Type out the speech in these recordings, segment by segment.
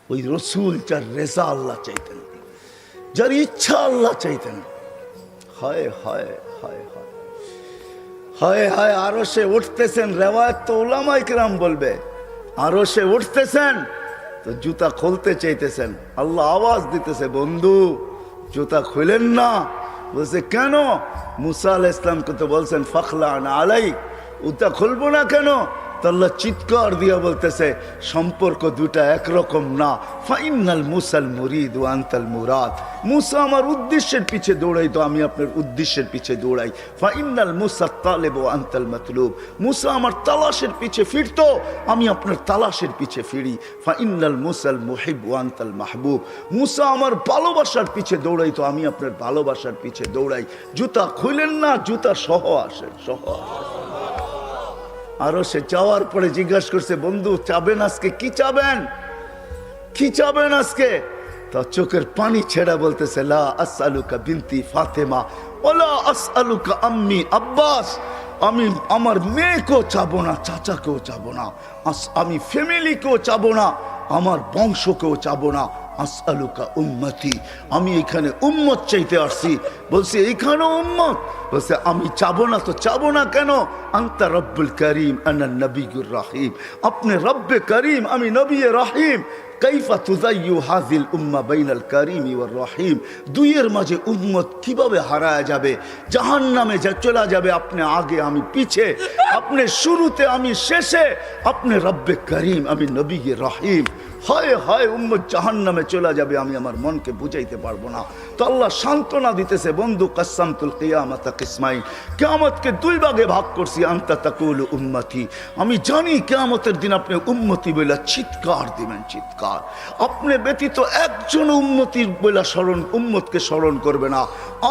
ওই রসুল যার রেজা আল্লাহ চাইতেন, যার ইচ্ছা আল্লাহ চাইতেন। হায় হায় হায় হায় হায় হায়, আরো সে উঠতেছেন। রেওয়ায়ত তো উলামায়ে কেরাম বলবে, আরো সে উঠতেছেন তো জুতা খুলতে চাইতেছেন। আল্লাহ আওয়াজ দিতেছে, বন্ধু জুতা খুলেন না। বলছে কেন? মুসা আলাইহিস সালামকে তো বলছেন ফাখলান আলাইক, জুতা খুলবো না কেন? তো আল্লাহ চিৎকার দিয়া বলতেছে সম্পর্ক দুটা একরকম না। ফাইনাল মুসাল মুরিদ ওয়া আনতাল মুরাদ। মুসা আমার উদ্দেশ্যের পিছে দৌড়াই তো আমি আপনার উদ্দেশ্যের পিছে দৌড়াই। ফাইনাল মুসা তালেব ওয়া আনতাল মাতলুব। মুসা আমার তালাশের পিছে ফিরতো, আমি আপনার তালাশের পিছে ফিরি। ফাইনাল মুসাল মুহিব ওয়া আনতাল মাহবুব। মুসা আমার ভালোবাসার পিছে দৌড়াই তো আমি আপনার ভালোবাসার পিছে দৌড়াই। জুতা খুলেন না, জুতা সহ আসেন, সহ আসেন। আরো সে যাওয়ার পরে জিজ্ঞাসা করছে, বন্ধু চাবেন আজকে? কি চাবেন, কি চাবেন আজকে? তা চোখের পানি ছেড়া বলতেছে, লা আসআলুকা বিনতি ফাতেমা ওয়ালা আসআলুকা আম্মি আব্বাস। আমি আমার মেয়েকেও চাবো না, চাচাকেও চাবো না, আমি ফ্যামিলিকেও চাবো না, আমার বংশকেও চাবো না। আসআলুকা উম্মতি, আমি এখানে উম্মত চাইতে আসছি। বলছে এইখানেও উম্মত? বলছে আমি চাবো না তো চাবো না কেন? আনতা রব্বুল করিম আনা নবিয়ুর রহিম। আপনি রব্বে করিম, আমি নবী রহিম। কাইফা তুযায়্যু হাযিল উম্মাহ বাইনাল কারীমি ওয়ার রহিম। দুইয়ের মাঝে উম্মত কিভাবে হারায় যাবে, জাহান্নামে যা চলে যাবে। আপনি আগে, আমি পিছে, আপনি শুরুতে, আমি শেষে। আপনি রব্বে করিম, আমি নবী রহিম। হায় হায়, উম্মত জাহান্নামে চলে যাবে, আমি আমার মনকে বুঝাইতে পারবো না। তো আল্লাহ সান্ত্বনা দিতেছে, বন্ধু কাসসামতুল কিয়ামাতা কিসমাইন। কিয়ামতকে দুই ভাগে ভাগ করছি। আনতা তাকুলু উম্মতি, আমি জানি কিয়ামতের দিন আপনি উম্মতি বলে চিৎকার দিবেন, চিৎকার। আপনি ব্যতীত একজন উম্মতির বলে স্মরণ, উম্মতকে স্মরণ করবে না।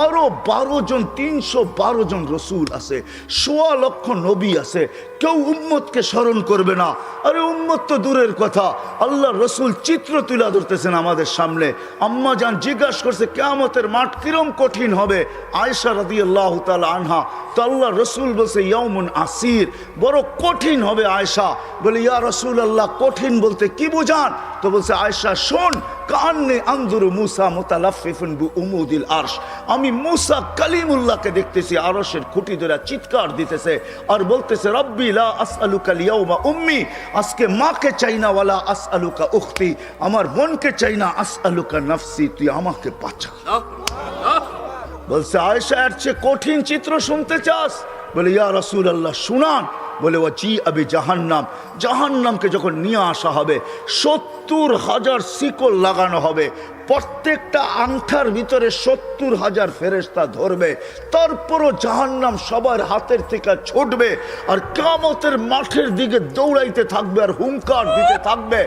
আরো 12 জন, 312 জন রসুল আছে, 1.25 লক্ষ নবী আছে, কেউ উম্মতকে স্মরণ করবে না। আরে উম্মত তো দূরের কথা, আল্লাহ রসুল চিত্র তুলে ধরতেছেন আমাদের সামনে। আম্মা জান জিজ্ঞাসা করছে কিয়ামতের মাঠ কিরম কঠিন হবে। আয়েশা রাদিয়াল্লাহু তাআলা আনহা, তো আল্লাহ রসুল বলছে ইয়াউমুন আসির, বড় কঠিন হবে। আয়েশা বলে ইয়া রাসূলুল্লাহ, কঠিন বলতে কি বুঝান? তো বলছে আয়েশা শোন, কান্নে আনজুরু মুসা মুতালাফফিফুন বিউমুদিল আরশ। আমি মুসা কালিমুল্লাহকে দেখতেছি আরশের খুঁটি ধরে চিৎকার দিতেছে আর বলতেছে রব্বি লা আসআলুকা লিয়াউমা উম্মি, আজকে মাকে চাই না, ওয়ালা আসআলুকা উখতি, আমার বোনকে চাই না, আসআলুকা নাফসি, তুই আমাকে বাঁচা। বলছে আয়েশা এর চেয়ে কঠিন চিত্র শুনতে চাস? বলে ইয়া রাসূলুল্লাহ শুনান। বলে ওয়াজি আবি জাহান্নাম, জাহান্নামকে যখন নিয়ে আসা হবে 70,000 শিকল লাগানো হবে, প্রত্যেকটা আংটার ভিতরে 70,000 ফেরেশতা ধরবে। তারপরও জাহান্নাম সবার হাতের থেকে ছুটবে আর কিয়ামতের মাঠের দিকে দৌড়াইতে থাকবে আর হুঙ্কার দিতে থাকবে।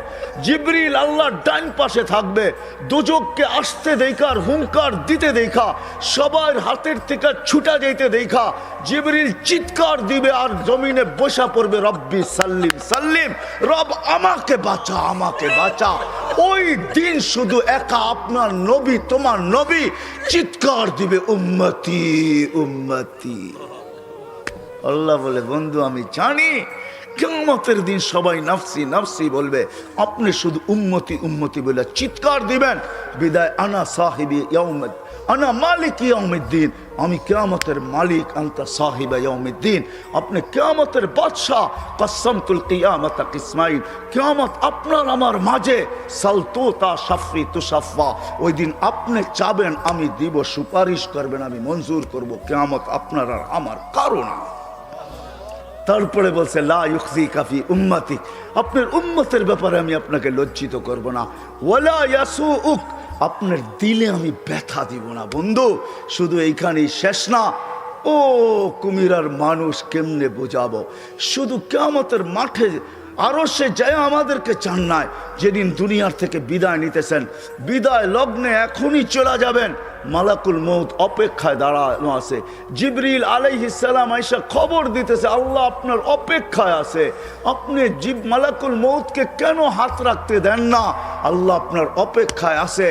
জিবরিল আল্লাহর ডান পাশে থাকবে, দোজখকে আসতে দেখা আর হুঙ্কার দিতে দেখা, সবার হাতের থেকে ছুটা যাইতে দেখা জিবরিল চিৎকার দিবে আর জমিনে বসা পড়বে, রব্বি সাল্লিম সাল্লিম, রব আমাকে বাঁচা, আমাকে বাঁচা। ওই দিন শুধু একা আপনার নবী, তোমার নবী চিৎকার দিবে উম্মতি উম্মতি। আল্লাহ বলে বন্ধু আমি জানি কিয়ামতের দিন সবাই নাফসি নাফসি বলবে, আপনি শুধু উম্মতি উম্মতি বলে চিৎকার দিবেন। বিদায় আনা সাহিবি ইয়াউমিদ, আনা মালিক ইয়াউমিদ্দিন, আমি কিয়ামতের মালিক, আনতা সাহিবা ইয়াউমিদ্দিন, আপনি কিয়ামতের বাদশা। কাসসামতুল কিয়ামাতা কিসমাইন, কিয়ামত আপনার আমার মাঝে। সালতুতা শাফি তুশাফা, ওই দিন আপনি চাবেন আমি দিব, সুপারিশ করবেন আমি মঞ্জুর করব। কিয়ামত আপনার আর আমার কারণ। তারপরে বলছে লা ইউখজিকা ফি উম্মতি, আপনার উম্মতের ব্যাপারে আমি আপনাকে লজ্জিত করব না। ওয়ালা ইয়াসুউক, আপনার দিলে আমি ব্যথা দিব না। বন্ধু শুধু এইখানেই শেষ না। ও কুমিরার মানুষ কেমনে বোঝাবো, শুধু কিয়ামতের মাঠে আরো সে যায় আমাদেরকে চান নাই। যেদিন দুনিয়ার থেকে বিদায় নিতেছেন, বিদায় লগ্নে এখনই চলে যাবেন, মালাকুল মউত অপেক্ষায় দাঁড়ানো আছে। জিবরিল আলাইহিস সালাম আয়েশা খবর দিতেছে আল্লাহ আপনার অপেক্ষায় আছে। আপনি মালাকুল মউতকে কেন হাত রাখতে দেন না? আল্লাহ আপনার অপেক্ষায় আছে।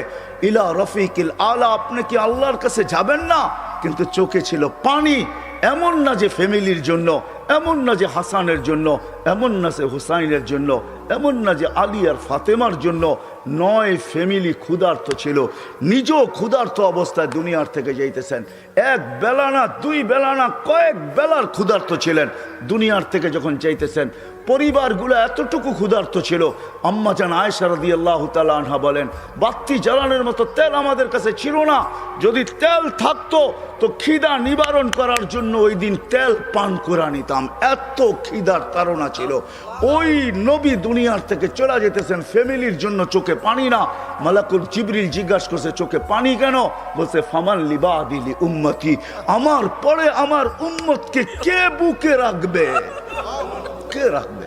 ইলা রফিকিল আলা, আপনি কি আল্লাহর কাছে যাবেন না? কিন্তু চোখে ছিল পানি। এমন না যে ফ্যামিলির জন্য, এমন না যে হাসানের জন্য, এমন না যে হুসাইনের জন্য, এমন না যে আলী আর ফাতেমার জন্য। 9 ফ্যামিলি ক্ষুধার্ত ছিল, নিজেও ক্ষুধার্ত অবস্থায় দুনিয়ার থেকে যাইতেছেন। 1 বেলা না 2 বেলা না, কয়েক বেলার ক্ষুধার্ত ছিলেন দুনিয়ার থেকে যখন যাইতেছেন। পরিবারগুলো এতটুকু ক্ষুধার্ত ছিল। আম্মাজান আয়েশা রাদিয়াল্লাহু তাআলা আনহা বলেন, বাতি জ্বালানোর মতো তেল আমাদের কাছে ছিল না। যদি তেল থাকতো তো খিদা নিবারণ করার জন্য ওই দিন তেল পান করে নিতাম, এত খিদার তাড়না ছিল। ওই নবী দুনিয়ার থেকে চলে যেতেছেন, ফ্যামিলির জন্য চোখে পানি না। মালাকুল জিবরিল জিজ্ঞাসা করছে, চোখে পানি কেন? বলছে, ফামান লিবাদিলি উম্মতি, আমার পরে আমার উম্মতকে কে বুকে রাখবে, কে রাখবে?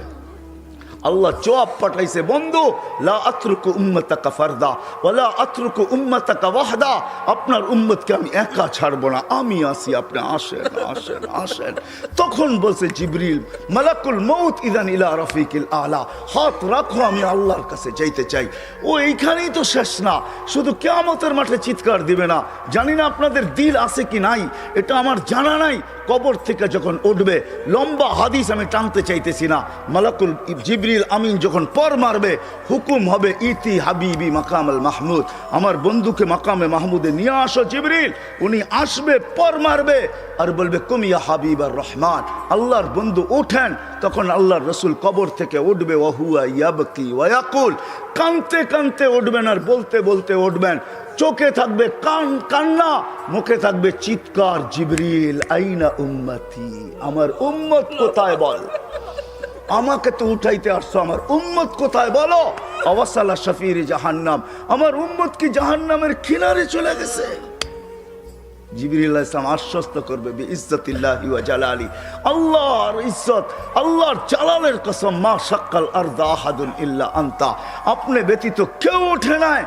আল্লাহ জবাব পাঠাইছে, বন্ধু, লা আতরুকু উম্মতাকা ফারদা ওয়ালা আতরুকু উম্মতাকা ওয়াহদা, আপনার উম্মতকে আমি একা ছাড়বো না, আমি আসি, আপনি আসেন আসেন আসেন। তখন বলছে জিবরিল, মালাকুল মউত ইদান ইলা রাফিকিল আলা, হাত রাখো, আমি আল্লাহর কাছে যাইতে চাই। ও এইখানেই তো শেষ না, শুধু কিয়ামতের মাঠে চিৎকার দিবে না। জানি না আপনাদের দিল আছে কি নাই, এটা আমার জানা নাই। কবর থেকে যখন উঠবে, লম্বা হাদিস আমি টানতে চাইতেছি না, মালাকুল জিবরিল আমিন যখন পর মারবে, হুকুম হবে, ইতি হাবিবি মাকামাল মাহমুদ, আমার বন্ধুকে মাকামে মাহমুদে নিয়ে আসো জিবরিল। উনি আসবে, পর মারবে আর বলবে, কুমিয়া হাবিব আর রহমান, আল্লাহর বন্ধু ওঠেন। তখন আল্লাহর রসুল কবর থেকে উঠবে, ওয়াহুয়া ইয়াবকি ওয়ায়াকুল, কানতে কানতে উঠবেন আর বলতে বলতে উঠবেন। চোখে থাকবে কান্না, মুখে থাকবে চিৎকার, জিবরিল আইনা উম্মতি, আমার উম্মত কোথায় বল, আমাকে তো উঠাইতে আসছো, আমার উম্মত কোথায় বলো? আওয়াসালা শাফির জাহান্নাম, আমার উম্মত কি জাহান্নামের কিনারে চলে গেছে? জিবরিল আলাইহিস সালাম আশ্বস্ত করবে, বিইজ্জতিল্লাহি ওয়া জালালি, আল্লাহর ইজ্জত, আল্লাহর জালালের কসম, মা শাক্কাল আরদা আহাদুন ইল্লা আনতা, আপনি ব্যতীত কেউ ওঠে নাই।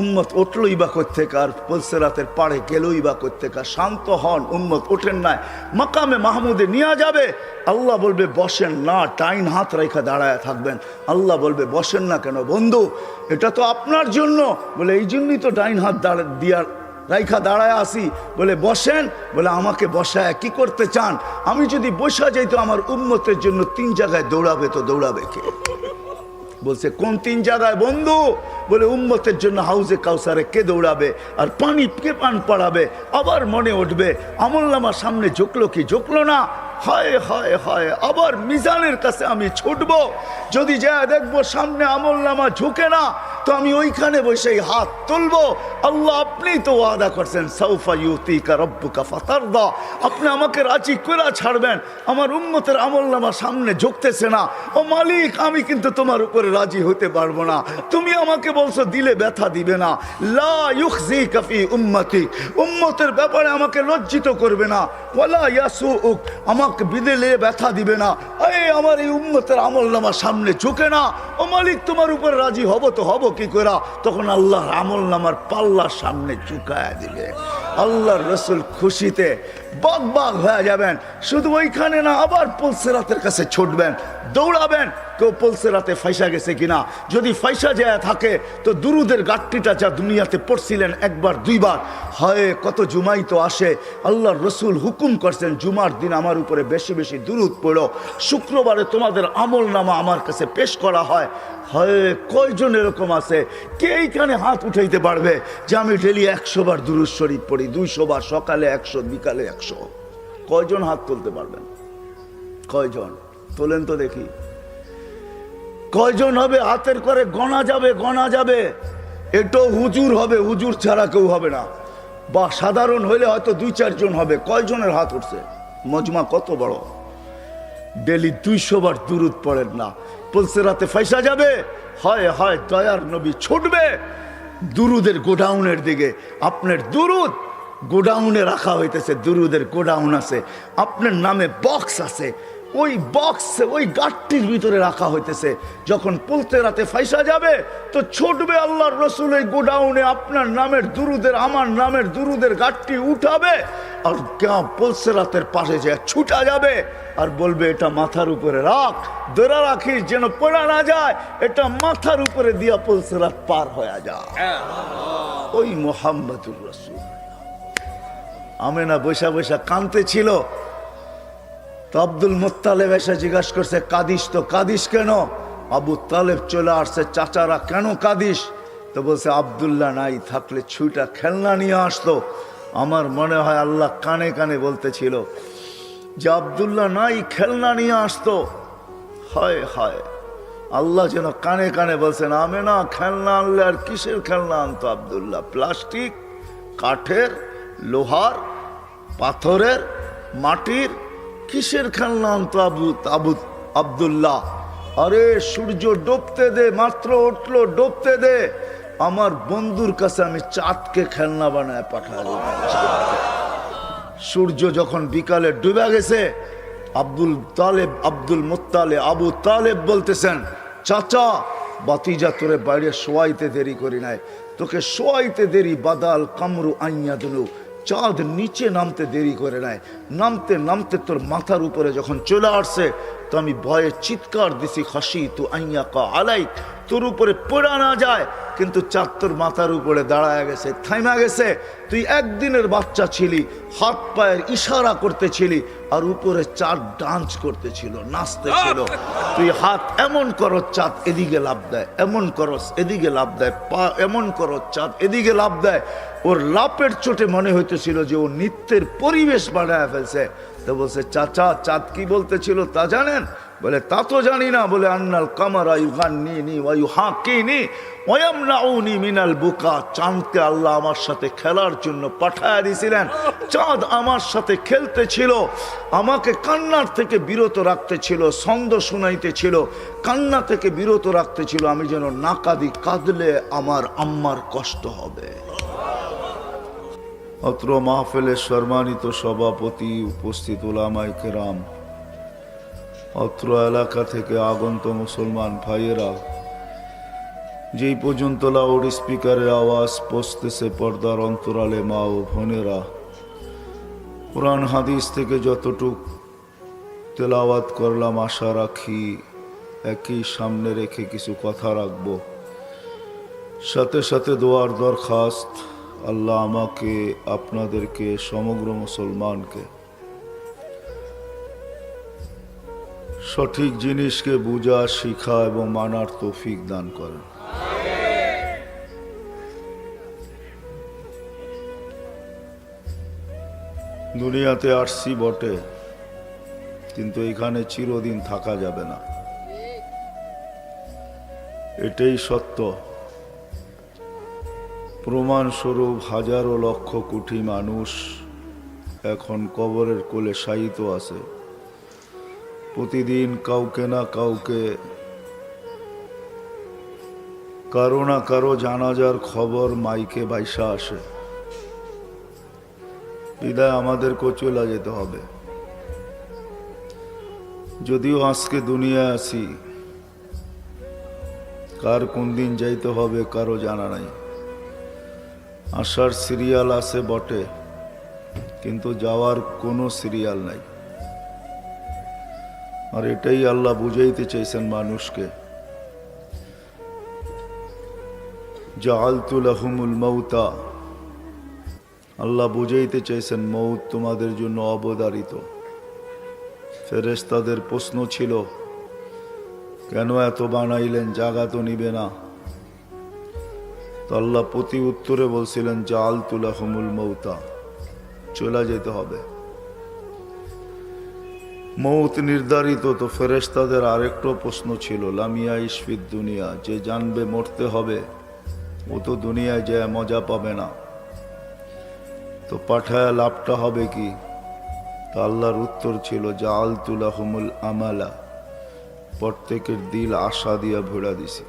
উম্মত উঠলই বা কোত্থেকে, আর পুলসিরাতের পাড়ে গেলই বা কোত্থেকে? শান্ত হন, উম্মত ওঠেন নাই, মাকামে মাহমুদে নিয়ে যাবে। আল্লাহ বলবে বসেন না, ডাইন হাত রেখা দাঁড়ায় থাকবেন। আল্লাহ বলবে বসেন না কেন? বন্ধু, এটা তো আপনার জন্য। বলে এই জন্যই তো ডাইন হাত দিয়া রাইখা দাঁড়ায় আসি। বলে বসেন। বলে আমাকে বসায় কি করতে চান? আমি যদি বসা যাই তো আমার উম্মতের জন্য 3 জায়গায় দৌড়াবে, তো দৌড়াবে কে? বলছে কোন 3 জায়গায় বন্ধু? বলে উম্মতের জন্য হাউজে কাউসারে কে দৌড়াবে, আর পানি কে পান পড়াবে। আবার মনে উঠবে, আমলনামা সামনে ঝুঁকলো কি ঝুঁকলো না, হায় হায় হায়, আবার মিজানের কাছে আমি ছুটবো, যদি যা দেখবো সামনে আমলনামা ঝুঁকে না, তো আমি ওইখানে বসে হাত তুলবো। আল্লাহ আপনি তো ওয়াদা করছেন, সাউফা ইউতিকা রাব্বুকা ফাতারদা, আপনি আমাকে রাজি করে ছাড়বেন। আমার উম্মতের আমলনামা সামনে ঝুঁকতেছে না, ও মালিক, আমি কিন্তু তোমার উপরে রাজি হতে পারবো না। তুমি আমাকে বলছো দিলে ব্যথা দিবে না, লা ইউখজিকা ফি উম্মতি, উম্মতের ব্যাপারে আমাকে লজ্জিত করবে না, ওয়ালা ইয়াসুউক, আমাকে বিদেলে ব্যথা দিবে না। এই আমার এই উম্মতের আমলনামা সামনে ঝুঁকে না, ও মালিক তোমার উপরে রাজি হব তো হব কি করে? তখন আল্লাহর আমলনামার পাল্লার সামনে ঝুঁকায় দিবে। আল্লাহর রসুল খুশিতে বাগ বাগ হয়ে যাবেন। শুধু ওইখানে না, আবার পুলসিরাতের কাছে ছুটবেন, দৌড়াবেন, কেউ পুলসিরাতে ফাইসা গেছে কিনা। যদি ফাইসা যায় থাকে তো দুরুদের গাট্টিটা যা দুনিয়াতে পড়ছিলেন 1বার 2বার, হয় কত জুমাই তো আসে। আল্লাহর রসুল হুকুম করছেন, জুমার দিন আমার উপরে বেশি বেশি দুরুদ পড়ো, শুক্রবারে তোমাদের আমল নামা আমার কাছে পেশ করা হয়। হয় কয়জন এরকম আছে? কে এইখানে হাত উঠাইতে পারবে যে আমি ডেলি 100 বার দুরুদ শরীফ পড়ি, 200 বার, সকালে 100, বিকালে 100? কয়জন হাত তুলতে পারবেন? কয়জন তোলেন তো দেখি? কয়জন হবে? হাতের করে গণা যাবে, গণা যাবে। এটাও হুজুর হবে, হুজুর ছাড়া কেউ হবে না, বা সাধারণ হইলে হয়তো 2-4 জন হবে। কয়জনের হাত উঠছে? মজমা কত বড়! ডেলি 200 বার দুরুদ পড়েন না, পুলসিরাতে ফাইসা যাবে। হয় হয় দয়ার নবী ছুটবে দুরুদের গোডাউনের দিকে। আপনার দুরুদ গোডাউনে রাখা হইতেছে, দুরুদের গোডাউন আছে, আপনার নামে বক্স আছে, ওই বক্সে ওই গাটটির ভিতরে রাখা হইতেছে। যখন পুলসিরাতে ফাইসা যাবে তো ছুটবে আল্লাহর রসুল এই গোডাউনে, আপনার নামের দুরুদের, আমার নামের দুরুদের গাটটি উঠাবে, আর পুলসিরাতের পাশে যে ছুটা যাবে আর বলবে এটা মাথার উপরে রাখ, ধরে রাখিস যেন পড়া না যায়, এটা মাথার উপরে দিয়া পুলসিরাত পার হয়ে যায়। ওই মুহাম্মদুর রাসূল। আমেনা বসা বসা কাঁদতে ছিল, তো আব্দুল মুত্তালেব এসে জিজ্ঞাসা করছে, কাঁদিস তো? কাঁদিস কেন? আবু তালেব চলে আসছে, চাচারা কেন কাঁদিস? তো বলছে, আব্দুল্লাহ নাই থাকলে ছুঁটা খেলনা নিয়ে আসতো। আমার মনে হয় আল্লাহ কানে কানে বলতেছিল যে আব্দুল্লাহ নাই, খেলনা নিয়ে আসতো। হায় হায়, আল্লাহ যেন কানে কানে বলছেন, আমেনা খেলনা আনলে আর কিসের খেলনা আনতো আব্দুল্লাহ? প্লাস্টিক, কাঠের, লোহার, পাথরের, মাটির, কিসের খেলনা আনতো আব্দুল্লাহ? আরে সূর্য ডুবতে দে, মাত্র উঠলো, ডুবতে দে, আমার বন্ধুর কাছে আমি চাঁদকে খেলনা বানায় পাঠাবো। সূর্য যখন বিকালে ডুবে গেছে, আব্দুল মুত্তালেব আবু তালেব বলতেছেন, চাচা বাতিজা তোরে বাইরে শোয়াইতে দেরি করি নাই, তোকে শোয়াইতে দেরি বাদাল কামরু আইয়া দিলু, চাঁদ নিচে নামতে দেরি করে নাই, নামতে নামতে তোর মাথার উপরে যখন চলে আসছে তো আমি ভয়ে চিৎকার দিছি, খাসি তু আইয়া কা আলাই, তোর উপরে পড়া না যায়, কিন্তু চাঁদ তোর মাথার উপরে দাঁড়ায় গেছে, থাইমা গেছে। তুই একদিনের বাচ্চা ছিলি, হাত পায়ের ইশারা করতেছিলি, আর উপরে চাঁদ ডান্স করতেছিল, নাচতেছিল। তুই হাত এমন করো, চাঁদ এদিকে লাভ দেয়, এমন করস এদিকে লাভ দেয়, পা এমন করো, চাঁদ এদিকে লাভ দেয়। ওর লাপের চোটে মনে হইতেছিল যে ও নৃত্যের পরিবেশ বানায় ফেলছে। তো বলছে, চাচা চাঁদ কি বলতেছিল তা জানেন? বলে, তা তো জানি না। বলে, আন্নাল কামারা ইউগান্নিনি ওয়া ইউহাকিনি ওয়া ইয়ামনাউনি মিনাল বুকা, চাঁদকে আল্লাহ আমার সাথে খেলার জন্য পাঠায় দিয়েছিলেন। চাঁদ আমার সাথে খেলতেছিল, আমাকে কান্নার থেকে বিরত রাখতেছিল, ছন্দ শুনাইতেছিল, কান্না থেকে বিরত রাখতেছিল, আমি যেন না কাঁদি, কাঁদলে আমার আম্মার কষ্ট হবে। অত্র মাহফিলের সম্মানিত সভাপতি, উপস্থিত উলামায়ে কেরাম, অত্র এলাকা থেকে আগত মুসলমান ভাইয়েরা, যেই পর্যন্ত লাউড স্পিকারের আওয়াজ পৌঁছতেছে পর্দার অন্তরালে মা ও বোনেরা, কোরআন হাদিস থেকে যতটুক তেলাওয়াত করলাম, আশা রাখি একই সামনে রেখে কিছু কথা রাখব। সাথে সাথে দোয়ার দরখাস্ত, আল্লাহ আমাকে, আপনাদেরকে, সমগ্র মুসলমানকে সঠিক জিনিসকে বুঝা, শিখা এবং মানার তৌফিক দান করেন। দুনিয়াতে আসছি বটে, কিন্তু এখানে চিরদিন থাকা যাবে না, এটাই সত্য। প্রমাণস্বরূপ হাজারো লক্ষ কোটি মানুষ এখন কবরের কোলে শায়িত আছে। প্রতিদিন কাউকে না কাউকে, কারো না কারো জানাজার খবর মাইকে ভাইসা আসে। বিদায় আমাদেরকেও চলে যেতে হবে। যদিও আজকে দুনিয়ায় আছি, কার কোন দিন যাইতে হবে কারো জানা নাই। আসার সিরিয়াল আছে বটে, কিন্তু যাওয়ার কোনো সিরিয়াল নাই। আর এটাই আল্লাহ বুঝাইতে চাইছেন মানুষকে, জাআলতু লাহুমুল মাউতা, আল্লাহ বুঝাইতে চাইছেন মৌত তোমাদের জন্য অবধারিত। ফেরেশতাদের প্রশ্ন ছিল, কেন এত বানাইলেন, জাগা তো নিবে না? তো আল্লাহ প্রতি উত্তরে বলছিলেন, জাআলতু লাহুমুল মাউতা, চলে যেতে হবে। মৌত নির্ধারিত, তো ফেরেশতাদের আরেকটা প্রশ্ন ছিল, লামিয়া ইশফিদ দুনিয়া, যে জানবে মরতে হবে ও তো দুনিয়ায় যায় মজা পাবে না, তো পাঠায় লাভটা হবে কি? তা আল্লাহর উত্তর ছিল, জাআলতু লাহুমুল আমালা, প্রত্যেকের দিল আশা দিয়া ভরা দিছি।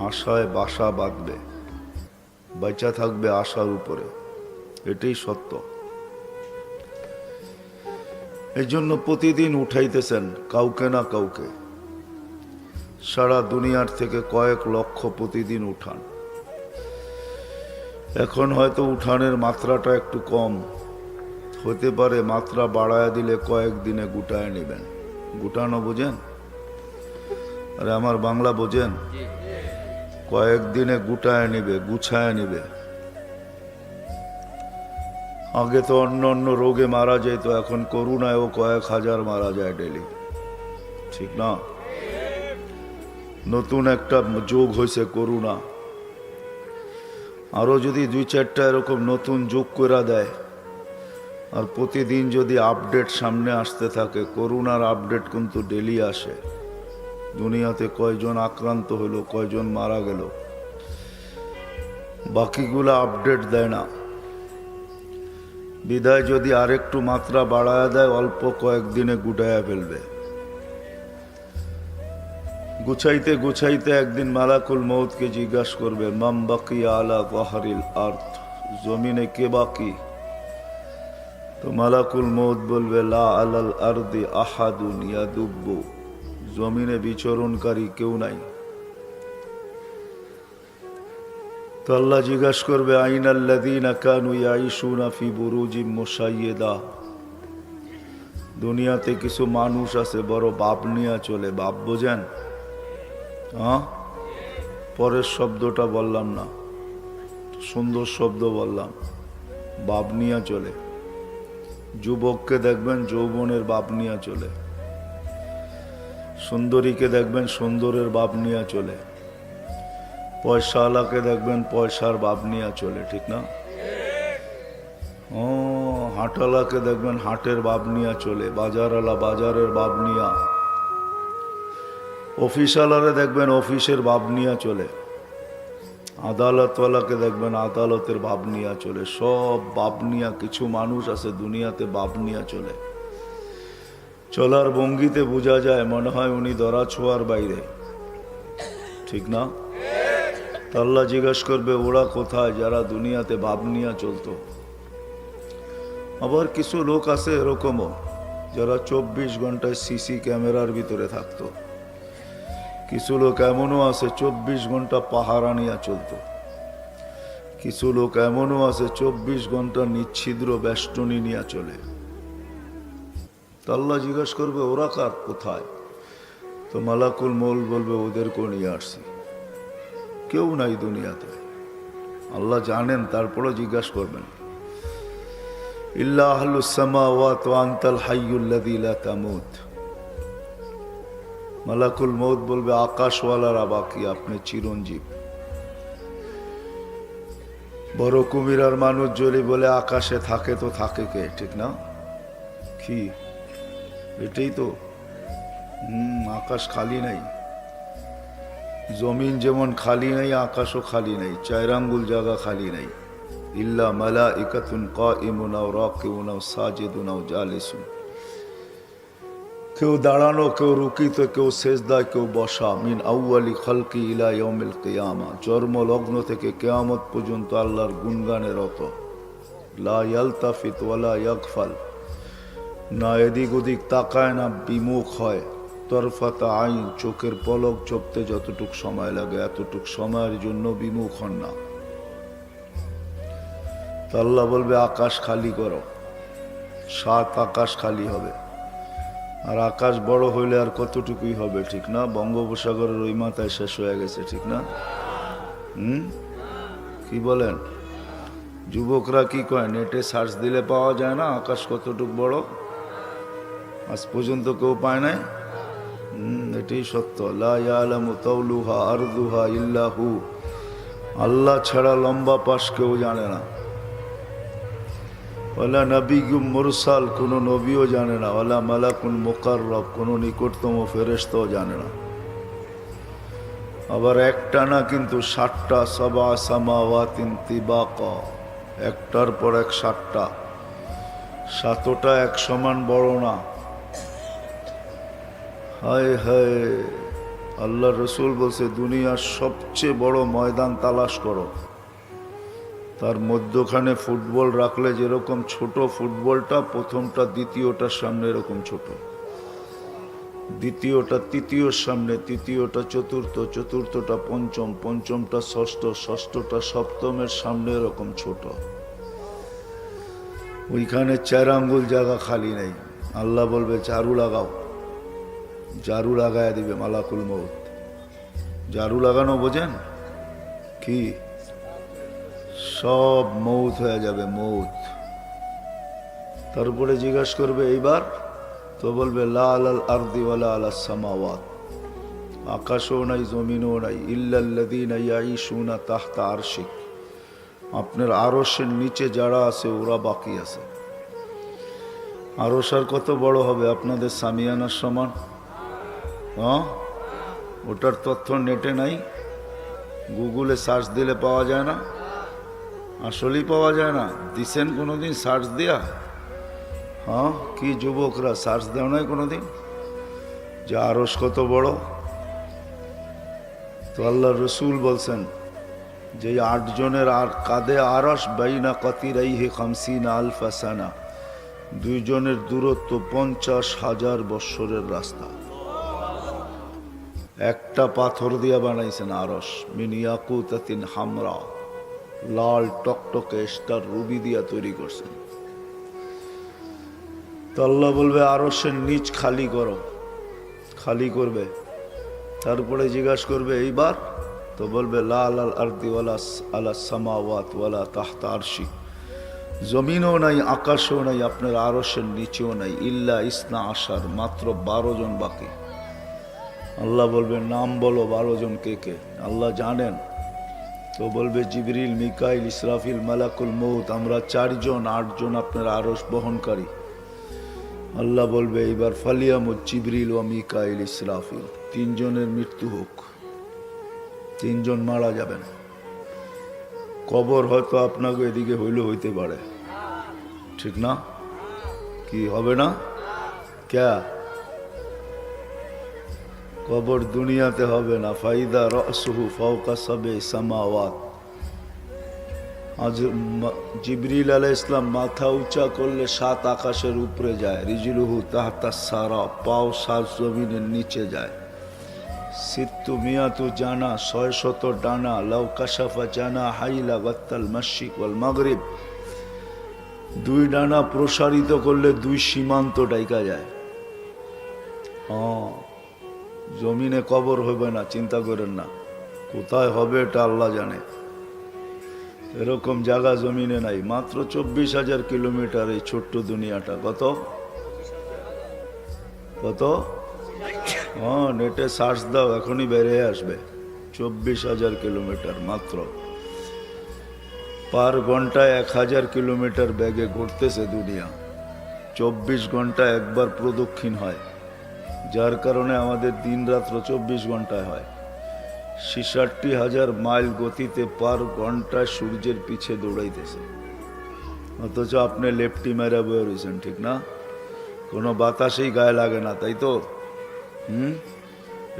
আশায় বাসা বাঁধবে, বাঁচা থাকবে আশার উপরে, এটাই সত্য। এই জন্য প্রতিদিন উঠাইতেছেন কাউকে না কাউকে, সারা দুনিয়ার থেকে কয়েক লক্ষ প্রতিদিন উঠান। এখন হয়তো উঠানের মাত্রাটা একটু কম হতে পারে, মাত্রা বাড়ায় দিলে কয়েকদিনে গুটায় নেবেন। গুটানো বোঝেন? আরে আমার বাংলা বোঝেন? কয়েকদিনে গুটায় নিবে, গুছায় নিবে। আগে তো অন্য অন্য রোগে মারা যেত, এখন করোনায়ও কয়েক হাজার মারা যায় ডেলি, ঠিক না? নতুন একটা যোগ হয়েছে করোনা, আরো যদি 2-4টা এরকম নতুন যোগ করে দেয়, আর প্রতিদিন যদি আপডেট সামনে আসতে থাকে, করোনার আপডেট কিন্তু ডেলি আসে, দুনিয়াতে কয়জন আক্রান্ত হলো, কয়জন মারা গেল, বাকিগুলো আপডেট দেয় না। বিদায় যদি আরেকটু মাত্রা বাড়ায় দেয়, অল্প কয়েকদিনে গুটাইয়া ফেলবে। গুছাইতে গুছাইতে একদিন মালাকুল মউতকে জিজ্ঞাসা করবে, মাম বাকিয়া আলা যাহরিল আরদ, জমিনে কে বাকি? তো মালাকুল মউত বলবে, লা আলাল আরদি আহাদুন ইয়াদুব্বু, জমিনে বিচরণকারী কেউ নাই। তো আল্লাহ জিজ্ঞাসা করবে, আইনাল্লাযীনা কানু ইয়াঈশুনা ফি বুরুজিম মুশাইয়্যিদা, দুনিয়াতে কিছু মানুষ আছে বড় বাপ নিয়ে চলে, বাপ বোঝেন? হ্যাঁ, পরের শব্দটা বললাম না, সুন্দর শব্দ বললাম, বাপ নিয়ে চলে। যুবককে দেখবেন যৌবনের বাপ নিয়ে চলে, সুন্দরীকে দেখবেন সুন্দরের বাপ নিয়ে চলে, পয়সাওয়ালাকে দেখবেন পয়সার বাপ নিয়ে চলে, ঠিক না? ও হাটওয়ালাকে দেখবেন হাটের বাপ নিয়ে চলে, বাজারওয়ালা বাজারের বাপ নিয়া, অফিসওয়ালারে দেখবেন অফিসের বাপ নিয়ে চলে, আদালতওয়ালাকে দেখবেন আদালতের বাপ নিয়ে চলে, সব বাপ নিয়া। কিছু মানুষ আছে দুনিয়াতে বাপ নিয়ে চলে, চলার ভঙ্গিতে বোঝা যায় মনে হয় উনি ধরা ছোঁয়ার বাইরে, ঠিক না? আল্লাহ জিজ্ঞাসা করবে, ওরা কোথায় যারা দুনিয়াতে বাপ নিয়ে চলতো? আবার কিছু লোক আছে এরকমও যারা 24 ঘন্টায় সিসি ক্যামেরার ভিতরে থাকতো, কিছু লোক এমনও আছে 24 ঘন্টা পাহারা নিয়ে চলতো, কিছু লোক এমনও আছে 24 ঘন্টা নিচ্ছিদ্র বেষ্টনী নিয়ে চলে। আল্লাহ জিজ্ঞাসা করবে, ওরা কার কোথায়? তো মালাকুল মউত বলবে, ওদেরকেও নিয়ে আসছি, কেউ নাই দুনিয়াতে। আল্লাহ জানেন, তারপরও জিজ্ঞাসা করবেন, ইল্লা আহলুস সামাওয়াত ওয়া আনতাল হাইয়ুল্লাযী লা তামুত। মালাকুল মউত বলবে, আকাশওয়ালারা বাকি, আপনি চিরঞ্জীব। বড় কুমিরার মানুষ যদি বলে আকাশে থাকে তো থাকে কে, ঠিক না? কি এটাই তো, আকাশ খালি নাই, জমিন যেমন খালি নাই, আকাশও খালি নাই, 4 আঙ্গুল জায়গা খালি নাই। ইল্লা মালাইকাতুন কাইমুন আও রাকিউন আও সাজিদুন আও জালিসুন, কেউ দাঁড়ানো, কেউ রুকিত, কেউ সেজদায়, কেউ বসা। মিন আউয়ালি খালকি ইলা ইয়াউমিল কিয়ামা, জন্ম লগ্ন থেকে কিয়ামত পর্যন্ত আল্লাহর গুণগানে রত। লা ইয়ালতাফিত ওয়ালা ইয়াগফাল, না এদিক ওদিক তাকায়, না বিমুখ হয়। তরফাতা আইন, চোখের পলক চোপতে যতটুক সময় লাগে এতটুক সময়ের জন্য বিমুখ হন না। তো আল্লাহ বলবে, আকাশ খালি করো, 7 আকাশ খালি হবে। আর আকাশ বড় হইলে আর কতটুকুই হবে, ঠিক না? বঙ্গোপসাগরের ওই মাথায় শেষ হয়ে গেছে, ঠিক না? কি বলেন? যুবকরা কি কয়, নেটে সার্চ দিলে পাওয়া যায় না আকাশ কতটুক বড়? আজ পর্যন্ত কেউ পায় নাই। এটাই সত্য। লা ইয়ালামু তাওলুহা আরদুহা ইল্লা হু, আল্লাহ ছাড়া লম্বা পাশ কেউ জানে না। ওয়ালা নবিয়্যুম মুরসাল, কোনো নবীও জানে না। ওয়ালা মালাকুন মুকাররব, কোনো নিকটতম ফেরেশতাও জানে না। আবার একটা না কিন্তু 7টা, সাবা সামাওয়াতিন তিবাকা, একটার পর এক 7টা, 7টা এক সমান বড় না। হায় হায়, আল্লাহ রসুল বলছে, দুনিয়ার সবচেয়ে বড় ময়দান তালাশ করো, তার মধ্যখানে ফুটবল রাখলে যেরকম ছোট, ফুটবলটা প্রথমটা দ্বিতীয়টার সামনে এরকম ছোট, দ্বিতীয়টা তৃতীয়র সামনে, তৃতীয়টা চতুর্থ, চতুর্থটা পঞ্চম, পঞ্চমটা ষষ্ঠ, ষষ্ঠটা সপ্তমের সামনে এরকম ছোট। ওইখানে 4 আঙ্গুল জায়গা খালি নেই। আল্লাহ বলবে, ঝাড়ু লাগাও, ঝাড়ু লাগায় দিবে মালাকুল মউত। ঝাড়ু লাগানো বোঝেন কি? সব মউত হয়ে যাবে, মউত। তারপরে জিজ্ঞাসা করবে এইবার, তো বলবে লা আলাল আরদি ওয়ালা আলাস সামাওয়াত, আকাশও নাই জমিনও নাই, ইল্লাল্লাযীনা ইয়াঈশুনা তাহতা আরশিক, আপনার আরশের নিচে যারা আছে ওরা বাকি আছে। আরশ আর কত বড় হবে? আপনাদের সামিয়ানার সমান। হ্যাঁ, ওটার তথ্য নেটে নাই, গুগলে সার্চ দিলে পাওয়া যায় না, আসলেই পাওয়া যায় না। দিছেন কোনোদিন সার্চ দিয়া? হ্যাঁ, কি যুবকরা সার্চ দেও নাই কোনোদিন যে আরশ কত বড়? তো আল্লাহ রসুল বলছেন যে 8 জনের আর কাঁধে আরশ বাইনা কাতিরাইহি 50 আলফা সানা, 2 জনের দূরত্ব 50,000 বৎসরের রাস্তা। একটা পাথর দিয়া বানাইছেন আরশ, মিন ইয়াকুতাতিন হামরা, লাল টকটকে স্টার রুবি দিয়া তৈরি করছেন। তো আল্লাহ বলবে আরশের নিচ খালি করো, খালি করবে। তারপরে জিজ্ঞাসা করবে এইবার, তো বলবে লা আলাল আরদি ওয়ালা আলাস সামাওয়াত ওয়ালা তাহতা আরশি, জমিনও নাই আকাশও নাই আপনার আরশের নিচেও নাই, ইল্লা ইসনা আশার, মাত্র 12 জন বাকি। আল্লাহ বলবে নাম বলো 12 জন কে কে? আল্লাহ জানেন। তো বলবে জিবরিল, মিকাইল, ইসরাফিল, মালাকুল মউত, আমরা 4 জন, 8 জন আপনার আরশ বহনকারী। আল্লাহ বলবে এইবার ফালিয়ামুত জিবরিল ও মিকাইল ইসরাফিল, 3 জনের মৃত্যু হোক, 3 জন মারা যাবেন। কবর হয়তো আপনাকে এদিকে হইলে হইতে পারে, ঠিক না? কি হবে না? ক্যা কবর দুনিয়াতে হবে না। ফাইদা রাসুহু ফাওকা সাবে সামাওয়াত, আজ জিবরিল আলাইহিস সালাম মাথা উঁচা করলে 7 আকাশের উপরে যায়। রিজলুহু তাহতা সারা, পাও 7 জমিনের নিচে যায়। সিত্তু মিয়াতু জানা, 600 ডানা। লাউ কাশাফা জানা হাইলা গাত্তাল মাশরিক ওয়াল মাগরিব, 2 ডানা প্রসারিত করলে 2 সীমান্ত ডাইকা যায়। জমিনে কবর হবে না, চিন্তা করেন না। কোথায় হবে এটা আল্লাহ জানে। এরকম জায়গা জমিনে নাই। মাত্র 24,000 কিলোমিটার এই ছোট্ট দুনিয়াটা। কত কত? নেটে সার্চ দাও, এখনই বেরিয়ে আসবে। 24,000 কিলোমিটার মাত্র। পার ঘন্টায় 1000 কিলোমিটার বেগে ঘুরতেছে দুনিয়া। 24 ঘন্টা একবার প্রদক্ষিণ হয়, যার কারণে আমাদের দিন রাত্র 24 ঘন্টায় হয়। 66,000 মাইল গতিতে পার ঘন্টায় সূর্যের পিছে দৌড়াইতেছে, অথচ আপনি লেফটি মেরা বয়ে রয়েছেন, ঠিক না? কোনো বাতাসেই গায়ে লাগে না, তাই তো?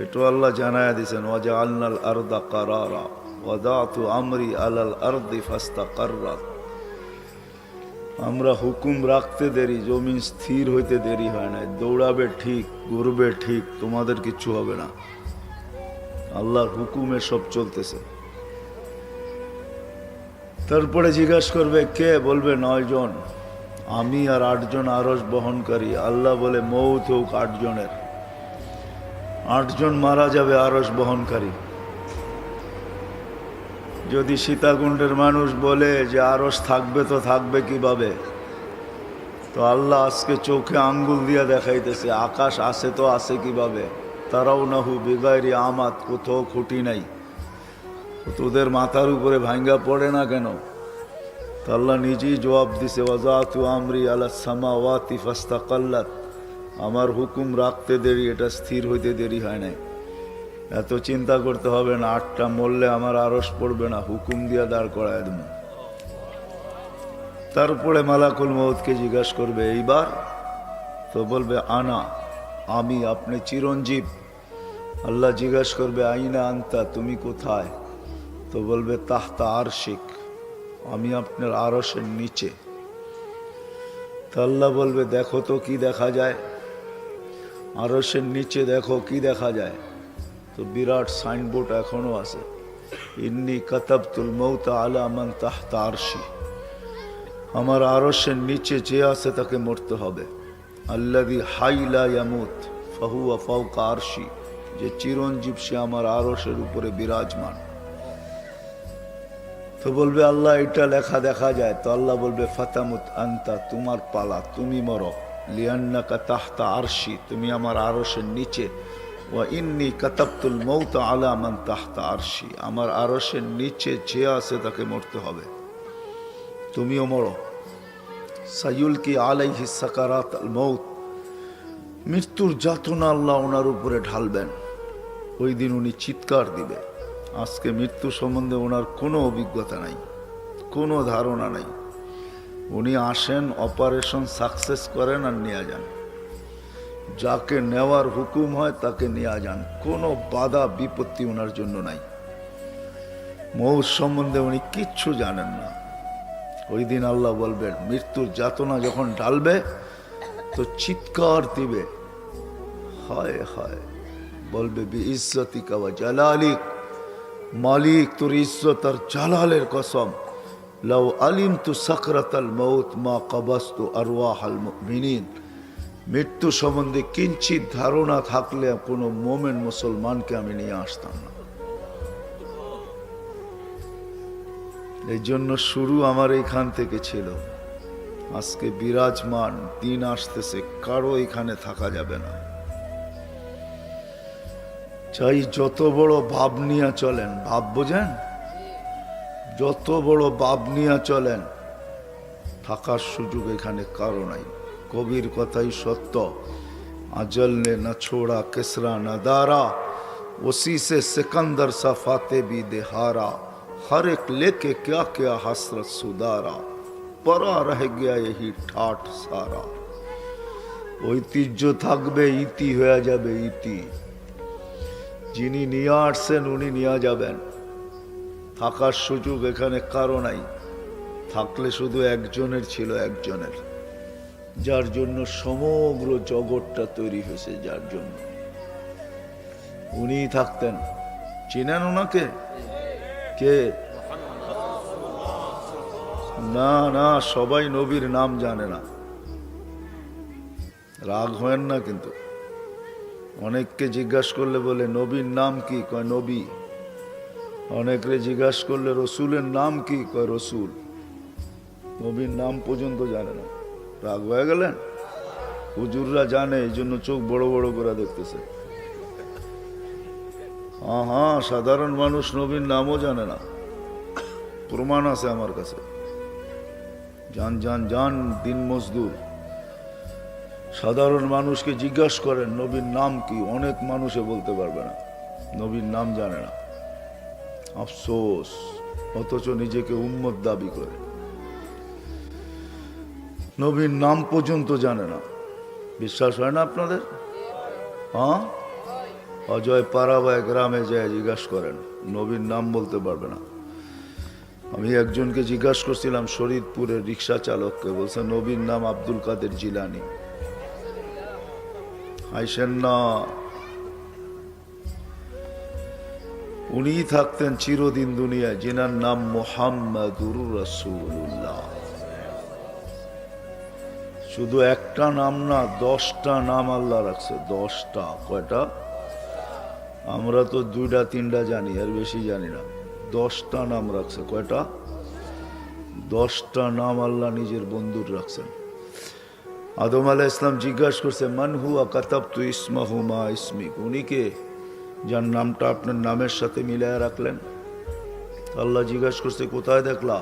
এটা আল্লাহ জানায়া দিয়েছেন, ওয়াজা আলনাল আরদা কারারা ওয়াদাতু আমরি আলাল আরদি ফাস্তাকাররাত। আমরা হুকুম রাখতে দেরি, জমিন স্থির হইতে দেরি হয় না। দৌড়াবে ঠিক, ঘুরবে ঠিক, তোমাদের কিচ্ছু হবে না। আল্লাহর হুকুমে সব চলতেছে। তারপরে জিজ্ঞাসা করবে কে? বলবে 9 জন, আমি আর 8 জন আরশ বহনকারী। আল্লাহ বলে মৌত হোক 8 জনের, 8 জন মারা যাবে আরশ বহনকারী। যদি সীতাকুণ্ডের মানুষ বলে যে আরশ থাকবে, তো থাকবে কিভাবে? তো আল্লাহ আজকে চোখে আঙ্গুল দিয়া দেখাইতেছে আকাশ আছে তো আছে কিভাবে। তারাও নাহু বিগাইরি আমাত, কোথাও খুঁটি নাই, তোদের মাথার উপরে ভাঙ্গা পড়ে না কেন? তো আল্লাহ নিজেই জবাব দিছে, ওয়াজাতু আমরি আলাস সামাওয়াতি ফাস্তাকাল্লাত, আমার হুকুম রাখতে দেরি, এটা স্থির হইতে দেরি হয় নাই। এত চিন্তা করতে হবে না, 8টা মরলে আমার আরশ পড়বে না, হুকুম দিয়া দাঁড় করায় দেব। তারপরে মালাকুল মউতকে জিজ্ঞাসা করবে এইবার, তো বলবে আনা, আমি, আপনি চিরঞ্জীব। আল্লাহ জিজ্ঞাসা করবে আইনা আনতা, তুমি কোথায়? তো বলবে তাহতা আরশিক, আমি আপনার আরশের নিচে। তো আল্লাহ বলবে দেখো তো কি দেখা যায়? আরশের নিচে দেখো কি দেখা যায়? তো বিরাট সাইনবোর্ড এখনো আছে, ইন্নী কাতাবতুল মৌতা আলা মান তাহতা আরশি, আমার আরশের নিচে যে আছে তাকে মরতে হবে। আল্লাযী হাইলা ইয়ামুত ফাহুয়া ফাওকা আরশি, যে চিরঞ্জীব সে আমার আরশের উপরে বিরাজমান। তো বলবে আল্লাহ এটা লেখা দেখা যায়, তো আল্লাহ বলবে ফাতামুত আনতা, তোমার পালা, তুমি মরো, লিয়ান্নাকা তাহতা আরশি, তুমি আমার আরশের নিচে, ওয়া ইন্নী কাতাবতুল মৌতা আলা মান তাহতা আরশি, আমার আরশের নিচে যে আছে তাকে মরতে হবে, তুমিও মরো। সাইয়ুলকি আলাইহি সাকারাত আল মৌত, মৃত্যুর যাতনা আল্লাহ ওনার উপরে ঢালবেন। ওই দিন উনি চিৎকার দিবে। আজকে মৃত্যু সম্বন্ধে ওনার কোনো অভিজ্ঞতা নাই, কোনো ধারণা নাই। উনি আসেন, অপারেশন সাকসেস করেন আর নিয়ে যান, যাকে নেওয়ার হুকুম হয় তাকে নিয়ে যান, কোনো বাধা বিপত্তি ওনার জন্য নাই। মৌত সম্বন্ধে উনি কিচ্ছু জানেন না। ওই দিন আল্লাহ বলবেন, মৃত্যুর যাতনা যখন ঢালবে তো চিৎকার দিবে, হায় হায়, বলবে বি ইজ্জতিকা ওয়া জালালিক, মালিক তোর ইজ্জত আর জালালের কসম, লাউ আলিমতু সাকরাতাল মাউত মা কাবাস্তু আরওয়াহাল মুমিনিন, মৃত্যু সম্বন্ধে কিঞ্চিত ধারণা থাকলে কোনো মোমেন মুসলমানকে আমি নিয়ে আসতাম না। এই জন্য শুরু আমার এইখান থেকে ছিল। আজকে বিরাজমান দিন আসতেছে, কারো এখানে থাকা যাবে না। চাই যত বড় ভাব নিয়ে চলেন, ভাব বোঝেন, যত বড় ভাব নিয়ে চলেন, থাকার সুযোগ এখানে কারো নাই। কবির কথাই সত্য, আজল নে না ছোড়া কেসরা না দারা, ওসি সে সিকন্দর সা ফাতে বি দেহারা, हर एक लेके क्या क्या हसरत सुधारा, परा रह गया यही ठाठ सारा। ঐতিহ্য থাকবে, ইতি হয়ে যাবে ইতি। যিনি নিয়ে আসছেন উনি নিয়ে যাবেন। থাকার সুযোগ এখানে কারো নাই, থাকলে শুধু একজনের ছিল, একজনের, যার জন্য সমগ্র জগৎটা তৈরি হয়েছে, যার জন্য উনিই থাকতেন। চিনেন ওনাকে? কে? না না, সবাই নবীর নাম জানে না, রাগ হয় না। কিন্তু অনেককে জিজ্ঞাসা করলে বলে নবীর নাম কি, কয় নবী। অনেকরে জিজ্ঞাসা করলে রসুলের নাম কি, কয় রসুল। নবীর নাম পর্যন্ত জানে না। রাগ হয়ে গেলেন? হুজুররা জানে, এই জন্য চোখ বড় বড় করে দেখতেছে। হ্যাঁ হ্যাঁ, সাধারণ মানুষ নবীর নামও জানে না, প্রমাণ আছে আমার কাছে। জান জান জান দিন মজদুর, সাধারণ মানুষকে জিজ্ঞাসা করেন নবীর নাম কি, অনেক মানুষে বলতে পারবে না, নবীর নাম জানে না। আফসোস, অথচ নিজেকে উম্মত দাবি করে, নবীর নাম পর্যন্ত জানে না। বিশ্বাস হয় না আপনাদের? হ্যাঁ, অজয় পাড়াবায় গ্রামে যায় জিজ্ঞাসা করেন, নবীর নাম বলতে পারবে না। আমি একজনকে জিজ্ঞাসা করছিলাম, শরীদপুরের রিক্সা চালককে, বলছে নবীর নাম আব্দুল কাদের জিলানি। আইসেন না, উনি থাকতেন চিরদিন দুনিয়ায়, যিনার নাম মুহাম্মাদুর রাসূলুল্লাহ। শুধু একটা নাম না, 10টা নাম আল্লাহ রাখছে, 10টা। কয়টা? আমরা তো 2টা 3টা জানি, আর বেশি জানি না। 10টা নাম রাখছে। কয়টা? 10টা নাম আল্লাহ নিজের বন্ধুর রাখছেন। আদম আলাইহিস সালাম জিজ্ঞাসা করছে, মান হুয়া কাতাবতু ইসমাহু মা ইসমিক, উনি কে যার নামটা আপনার নামের সাথে মিলায় রাখলেন? আল্লাহ জিজ্ঞাসা করছে, কোথায় দেখলা?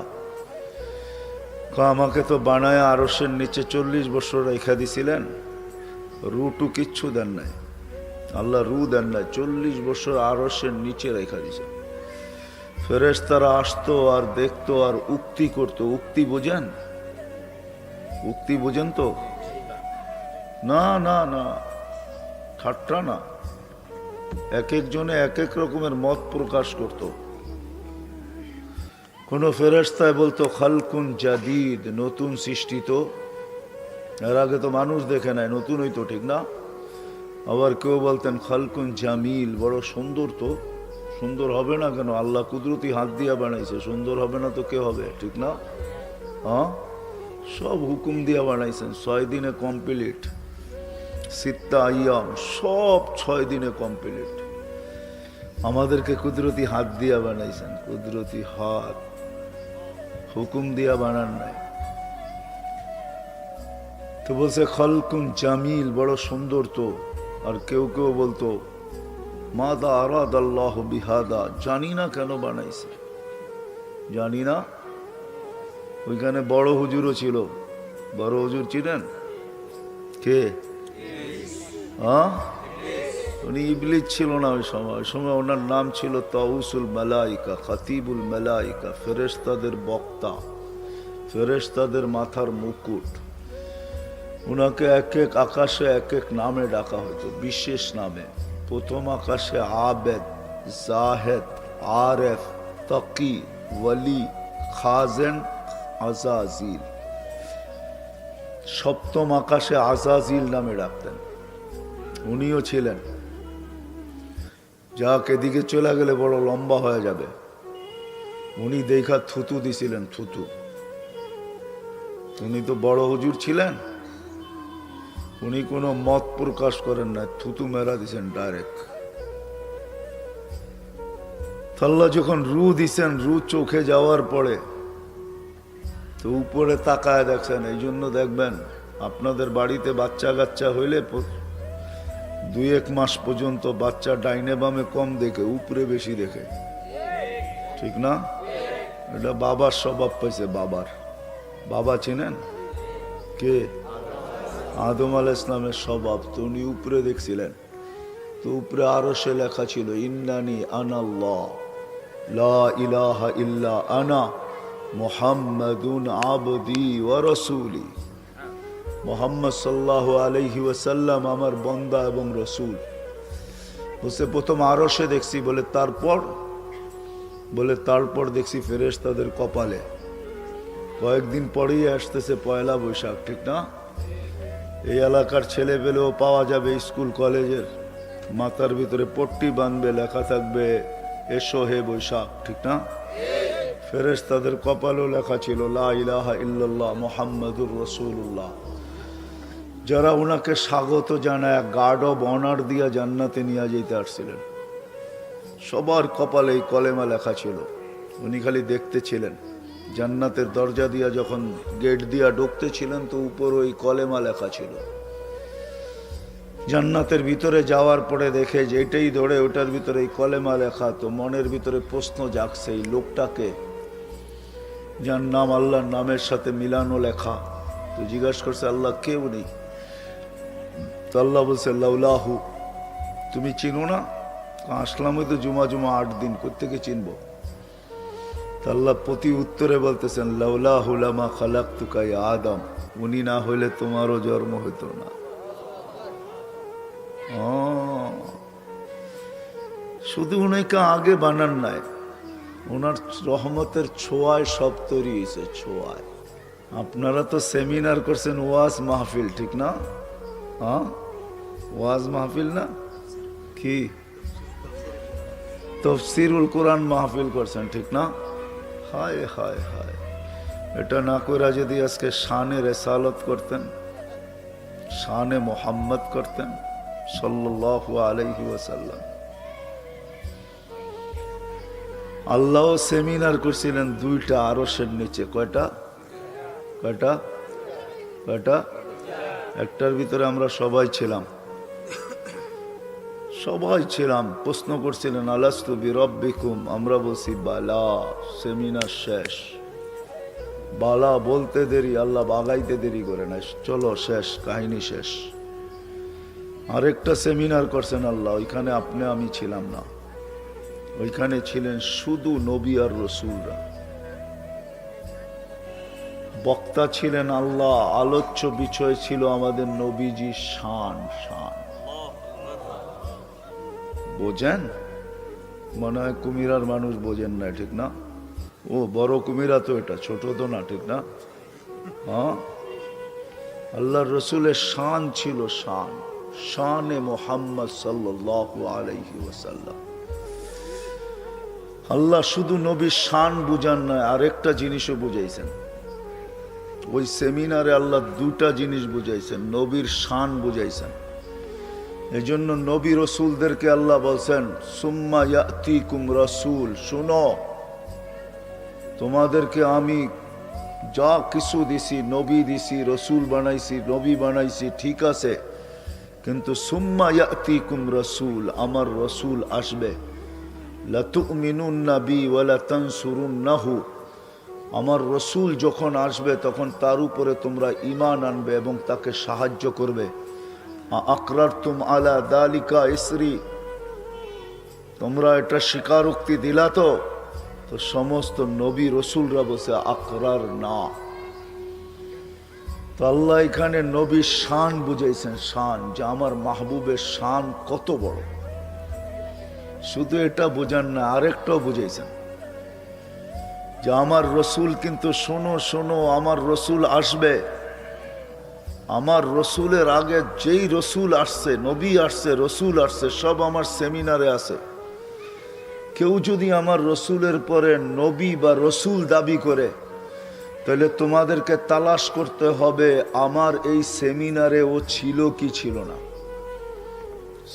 আমাকে তো বানায় আরশের নিচে 40 বছর রেখা দিছিলেন, রুটু কিচ্ছু দেন নাই। আল্লাহ রু দেন নাই, 40 বছর আরশের নিচে রেখা দিছে। ফেরেশতারা আসতো আর দেখতো আর উক্তি করতো। উক্তি বোঝেন? উক্তি বোঝেন তো? না না না, ঠাট্টা না। এক একজনে এক এক রকমের মত প্রকাশ করত। কোন ফেরেশতায় বলতো খালকুন জাদিদ, নতুন সৃষ্টি, তো এর আগে তো মানুষ দেখে নাই, নতুন হইতো, ঠিক না? আবার কেউ বলতেন খালকুন জামিল, বড় সুন্দর। তো সুন্দর হবে না কেন? আল্লাহ কুদরতি হাত দিয়া বানাইছে, সুন্দর হবে না তো কে হবে, ঠিক না? হ্যাঁ, সব হুকুম দিয়া বানাইছেন, 6 দিনে কমপ্লিট। সিত্তা আইয়াম, সব 6 দিনে কমপ্লিট। আমাদেরকে কুদরতি হাত দিয়া বানাইছেন, কুদরতি হাত। হুকুম দিয়া বানান নাই। তো বলছে খলকুন জামিল, বড় সুন্দর তো। আর কেউ কেউ বলতো মাদা আরাদ আল্লাহ বিহাদা, জানি না কেন বানাইছে, জানি না। ওইখানে বড় হুজুরও ছিল। বড় হুজুর ছিলেন কে? হ্যাঁ, উনি ইবলিস ছিল না ওই সময়। ওই সময় ওনার নাম ছিল তাউসুল মালাইকা, খাতিবুল মালাইকা, ফেরেশতাদের বক্তা, ফেরেশতাদের মাথার মুকুট। ওনাকে এক এক আকাশে এক এক নামে ডাকা হতো, বিশেষ নামে। প্রথম আকাশে আবেদ, জাহেদ, আরেফ, তাকি, ওয়ালি, খাজেন, আজাজিল। সপ্তম আকাশে আজাজিল নামে ডাকতেন। উনিও ছিলেন। যাক, এদিকে চলে গেলে বড় লম্বা হয়ে যাবে। উনি দেখা থুতু দিছিলেন, থুতু। উনি তো বড় হুজুর ছিলেন। উনি কোনো মত প্রকাশ করেন না, থুতু মেরা দিছেন ডাইরেক্ট। আল্লাহ যখন রু দিছেন, রু চোখে যাওয়ার পরে তো উপরে তাকায় দেখছেন। এই জন্য দেখবেন আপনাদের বাড়িতে বাচ্চা কাচ্চা হইলে 2-1 মাস পর্যন্ত বাচ্চা ডাইনে বামে কম দেখে, উপরে বেশি দেখে, ঠিক না? এটা বাবার স্বভাব পাইছে। বাবা চিনেন কে? আদম আলাইহিস সালামের স্বভাব। তো উনি উপরে দেখছিলেন। তো উপরে আরো সে লেখা ছিল ইন্নানি আনাল্লাহ লা ইলাহা ইল্লা আনা মুহাম্মাদুন আবদি ওয়া রাসূলি। মুহাম্মদ সাল্লাল্লাহু আলাইহি ওয়াসাল্লাম আমার বান্দা এবং রাসূল। বলছে প্রথম আরশে দেখছি। বলে তারপর দেখছি ফেরেশতাদের কপালে। কয়েকদিন পরেই আসতেছে পয়লা বৈশাখ, ঠিক না? এই এলাকার ছেলে পেলেও পাওয়া যাবে স্কুল কলেজের, মাথার ভিতরে পট্টি বাঁধবে, লেখা থাকবে এসো হে বৈশাখ, ঠিক না? ফেরেশতাদের কপালেও লেখা ছিল লা ইলাহা ইল্লাল্লাহ মুহাম্মাদুর রাসূলুল্লাহ। যারা ওনাকে স্বাগত জানায় গার্ড অব অনার দিয়া জান্নাতে নিয়ে যেতে আসছিলেন, সবার কপালে এই কলেমা লেখা ছিল। উনি খালি দেখতে ছিলেন। জান্নাতের দরজা দিয়া যখন গেট দিয়া ঢুকতে ছিলেন, তো উপর ওই কলেমা লেখা ছিল। জান্নাতের ভিতরে যাওয়ার পরে দেখে যে এটাই ধরে, ওটার ভিতরে এই কলেমা লেখা। তো মনের ভিতরে প্রশ্ন জাগছে, এই লোকটাকে যার নাম আল্লাহর নামের সাথে মিলানো লেখা। তো জিজ্ঞাসা করছে আল্লাহ কে উনি? তো আল্লাহ বলছে লাউলাহু, তুমি চিনো না? আসলাম তো জুমা 8 দিন, কোত্থেকে চিনবো? আল্লাহ প্রতি উত্তরে বলতেছেন লাউলাহু লামা খালাকতুকা ইয়া আদম, উনি না হইলে তোমারও জন্ম হইতো না। শুধু উনাকে আগে বানান নাই, ওনার রহমতের ছোঁয়ায় সব তৈরি হয়েছে, ছোঁয়ায়। আপনারা তো সেমিনার করছেন, ওয়াজ মাহফিল, ঠিক না? হ্যাঁ, ওয়াজ মাহফিল না কি? তাফসীরুল কোরআন মাহফিল করছেন, ঠিক না? হায় হায় হায়, এটা না কইরা যদি আজকে শানে রেসালত করতেন, শানে মোহাম্মদ করতেন সাল্লাল্লাহু আলাইহি ওয়াসাল্লাম। আল্লাহ সেমিনার করছিলেন 2টা আরশের নিচে। কয়টা? একটার ভিতরে আমরা সবাই ছিলাম। প্রশ্ন করছিলেন আলাস্তু বিরব্বিকুম, আমরা বলছি বালা। সেমিনার শেষ। বালা বলতে দেরি, আল্লাহ বাগাইতে দেরি করে না। চলো শেষ, কাহিনী শেষ। আরেকটা সেমিনার করছেন আল্লাহ, ওইখানে আমি ছিলাম না। ওইখানে ছিলেন শুধু নবী আর রসুলরা। বক্তা ছিলেন আল্লাহ, আলোচ্য বিষয় ছিল আমাদের নবীজি শান। বোঝেন? মনে হয় কুমিরার মানুষ বোঝেন না, ঠিক না? ও বড় কুমিরা তো, এটা ছোট তো না, ঠিক না? হ্যাঁ, আল্লাহর রসুলের শান ছিল, শানে মোহাম্মদ সাল্লাল্লাহু আলাইহি ওয়াসাল্লাম। আল্লাহ শুধু নবীর শান বুঝান না, আরেকটা জিনিসও বুঝাইছেন। ওই সেমিনারে আল্লাহ 2টা জিনিস বুঝাইছেন, নবীর শান বুঝাইছেন। এজন্য নবী রসুলদেরকে আল্লাহ বলছেন সুম্মা ইয়াতিকুম রাসূল, শুনো তোমাদেরকে আমি যা কিছু দিছি, নবী দিছি, রসুল বানাইছি, নবী বানাইছি, ঠিক আছে, কিন্তু সুম্মা ইয়াতিকুম রাসূল, আমার রসুল আসবে, লাতুমিনুন্না বি ওয়া লাতানসুরুন্নাহু, আমার রসুল যখন আসবে তখন তার উপরে তোমরা ঈমান আনবে এবং তাকে সাহায্য করবে। আকরারতুম আলা দালিকা ইসরি, তোমরা এটা স্বীকারোক্তি দিলা তো? তো সমস্ত নবী রসুলরা বসে আকরার না। তো আল্লাহ এখানে নবীর শান বুঝাইছেন, শান, যে আমার মাহবুবের শান কত বড়। শুধু এটা বোঝান না, আরেকটাও বুঝাইছেন যে আমার রসুল কিন্তু, শোনো শোনো, আমার রসুল আসবে। আমার রসুলের আগে যেই রসুল আসছে, নবী আসছে, রসুল আসছে, সব আমার সেমিনারে আছে। কেউ যদি আমার রসুলের পরে নবী বা রসুল দাবি করে, তাহলে তোমাদেরকে তালাশ করতে হবে আমার এই সেমিনারে ও ছিল কি ছিল না।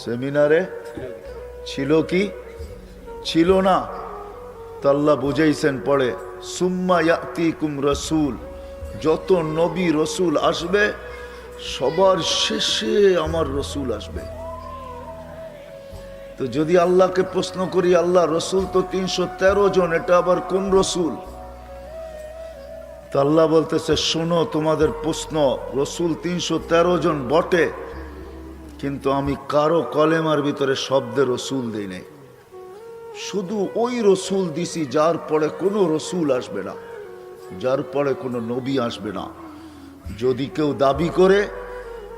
সেমিনারে ছিল কি ছিল না? তো আল্লাহ বুঝাইছেন পড়ে, সুম্মা ইয়াতিকুম রাসূল, যত নবী রসুল আসবে সবার শেষে আমার রসুল আসবে। তো যদি আল্লাহকে প্রশ্ন করি, আল্লাহ রসুল তো 313 জন, এটা আবার কোন রসুল? তো আল্লাহ বলতেছে, শোনো, তোমাদের প্রশ্ন, রসুল 313 জন বটে, কিন্তু আমি কারো কলেমার ভিতরে শব্দে রসুল দিই নাই। শুধু ওই রসুল দিছি যার পরে কোনো রসুল আসবে না, যার পরে কোনো নবী আসবে না। যদি কেউ দাবি করে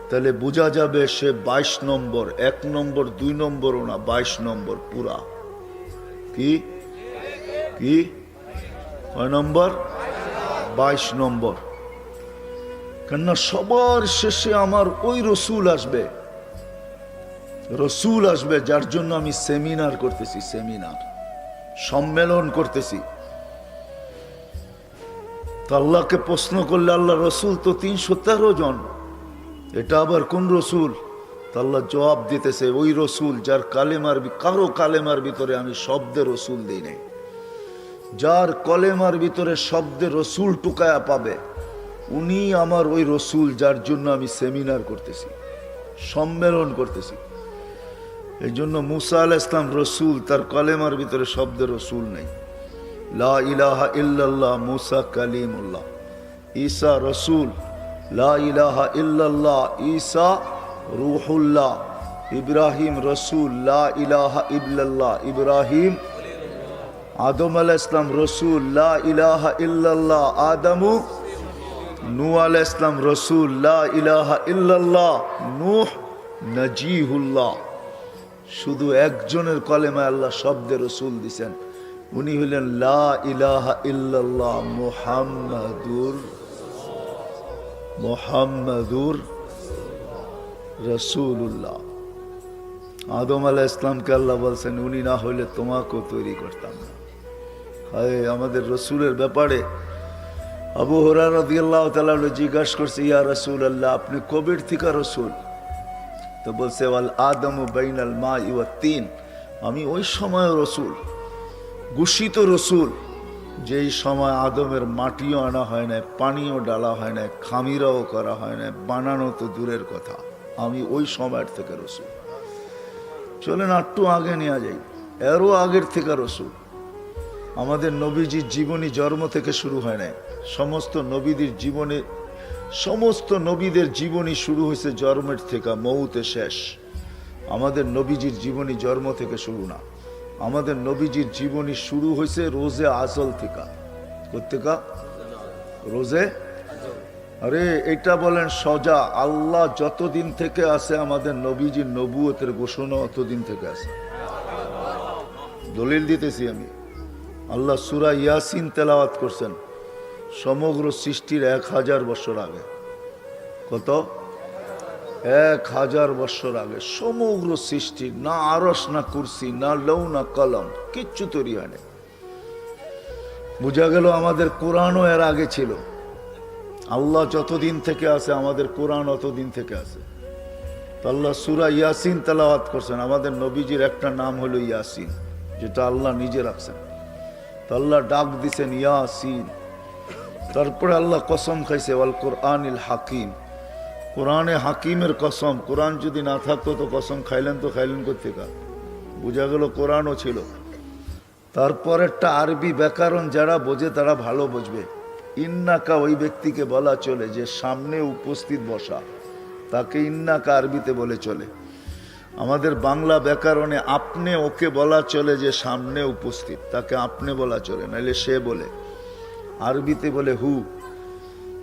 তাহলে বোঝা যাবে সে 22 নম্বর, 1 নম্বর 2 নম্বরও না, 22 নম্বর পুরা। কি কি কয় নম্বর? 22 নম্বর। কেননা সবার শেষে আমার ওই রসুল আসবে, রসুল আসবে যার জন্য আমি সেমিনার করতেছি, সেমিনার, সম্মেলন করতেছি। তো আল্লাহকে প্রশ্ন করলে, আল্লাহ রসুল তো 313 জন, এটা আবার কোন রসুল? তো আল্লাহ জবাব দিতেছে, ওই রসুল যার কালেমার, কারো কালেমার ভিতরে আমি শব্দে রসুল দিই নাই। যার কলেমার ভিতরে শব্দে রসুল টুকায়া পাবে, উনি আমার ওই রসুল যার জন্য আমি সেমিনার করতেছি, সম্মেলন করতেছি। এই জন্য মুসা আলাইহিস সালাম রসুল, তার কলেমার ভিতরে শব্দে রসুল নেই। লা ইলাহা ইল্লাল্লাহ, মুসা কালিমুল্লাহ। ঈসা রসুল, লা ইলাহা ইল্লাল্লাহ, ঈসা রূহুল্লাহ। ইব্রাহিম রসুল, লা ইলাহা ইল্লাল্লাহ, ইব্রাহিম। আদম আলাইহিস সালাম রসুল, লা ইলাহা ইল্লাল্লাহ, আদমু। নূহ আলাইহিস সালাম রসুল, লা ইলাহা ইল্লাল্লাহ, নূহ নজিহুল্লাহ। শুধু একজনের কলেমায় আল্লাহ শব্দে রসুল দিছেন, উনি হলেন লা ইলাহা ইল্লাল্লাহ মুহাম্মাদুর রাসূলুল্লাহ। আদম আলাইহিস সালামকে আল্লাহ বলছেন, উনি না হইলে তোমাকেও তৈরি করতাম না। হায়, আমাদের রসুলের ব্যাপারে আবু হুরায়রা রাদিয়াল্লাহু তাআলা জিজ্ঞাসা করছে, ইয়া রাসূলুল্লাহ, আপনি কবের থেকে রসুল? তো বলছে, ওয়াল আদমু বাইনাল মাই ওয়াত তিন, আমি ওই সময় রসুল, ঘোষিত রসুল, যেই সময় আদমের মাটিও আনা হয় না, পানিও ডালা হয় না, খামিরাও করা হয় না, বানানো তো দূরের কথা, আমি ওই সময়ের থেকে রসুল। চলেন একটু আগে নিয়ে যাই, এরও আগের থেকে রসুল। আমাদের নবীজির জীবনী জন্ম থেকে শুরু হয় না, সমস্ত নবীদের জীবনে, সমস্ত নবীদের জীবনী শুরু হয়েছে জন্মের থেকে, মৌতে শেষ। আমাদের নবীজির জীবনী জন্ম থেকে শুরু না, আমাদের নবীজির জীবনী শুরু হয়েছে রোজে আজল থেকে। কোথেকে? রোজে। আরে এটা বলেন সজা, আল্লাহ যতদিন থেকে আছে আমাদের নবীজির নবুয়তের ঘোষণা অতদিন থেকে আছে। দলিল দিতেছি আমি, আল্লাহ সূরা ইয়াসিন তেলাওয়াত করছেন সমগ্র সৃষ্টির 1000 বছর আগে। কত? 1000 বছর আগে সমগ্র সৃষ্টির, না আরশ, না কুরসি, না লৌ, না কলম, কিচ্ছু তৈরি হয়নি। বোঝা গেল আমাদের কোরআনও এর আগে ছিল। আল্লাহ যতদিন থেকে আছে আমাদের কোরআন অতদিন থেকে আছে। তো আল্লাহ সূরা ইয়াসিন তেলাওয়াত করছেন। আমাদের নবীজির একটা নাম হলো ইয়াসিন, যেটা আল্লাহ নিজে রাখছেন। তো আল্লাহ ডাক দিছেন ইয়াসিন। তারপরে আল্লাহ কসম খাইছে ওয়াল কোরআনিল হাকিম, কোরআনে হাকিমের কসম। কোরআন যদি না থাকতো তো কসম খাইলেন তো খাইলেন কোথেকে? বোঝা গেল কোরআনও ছিল। তারপর একটা আরবি ব্যাকরণ যারা বোঝে তারা ভালো বুঝবে। ইন্নাকা ওই ব্যক্তিকে বলা চলে যে সামনে উপস্থিত বসা, তাকে ইন্নাকা আরবিতে বলে চলে। আমাদের বাংলা ব্যাকরণে আপনি ওকে বলা চলে যে সামনে উপস্থিত, তাকে আপনি বলা চলে, নাইলে সে বলে। আরবিতে বলে হু।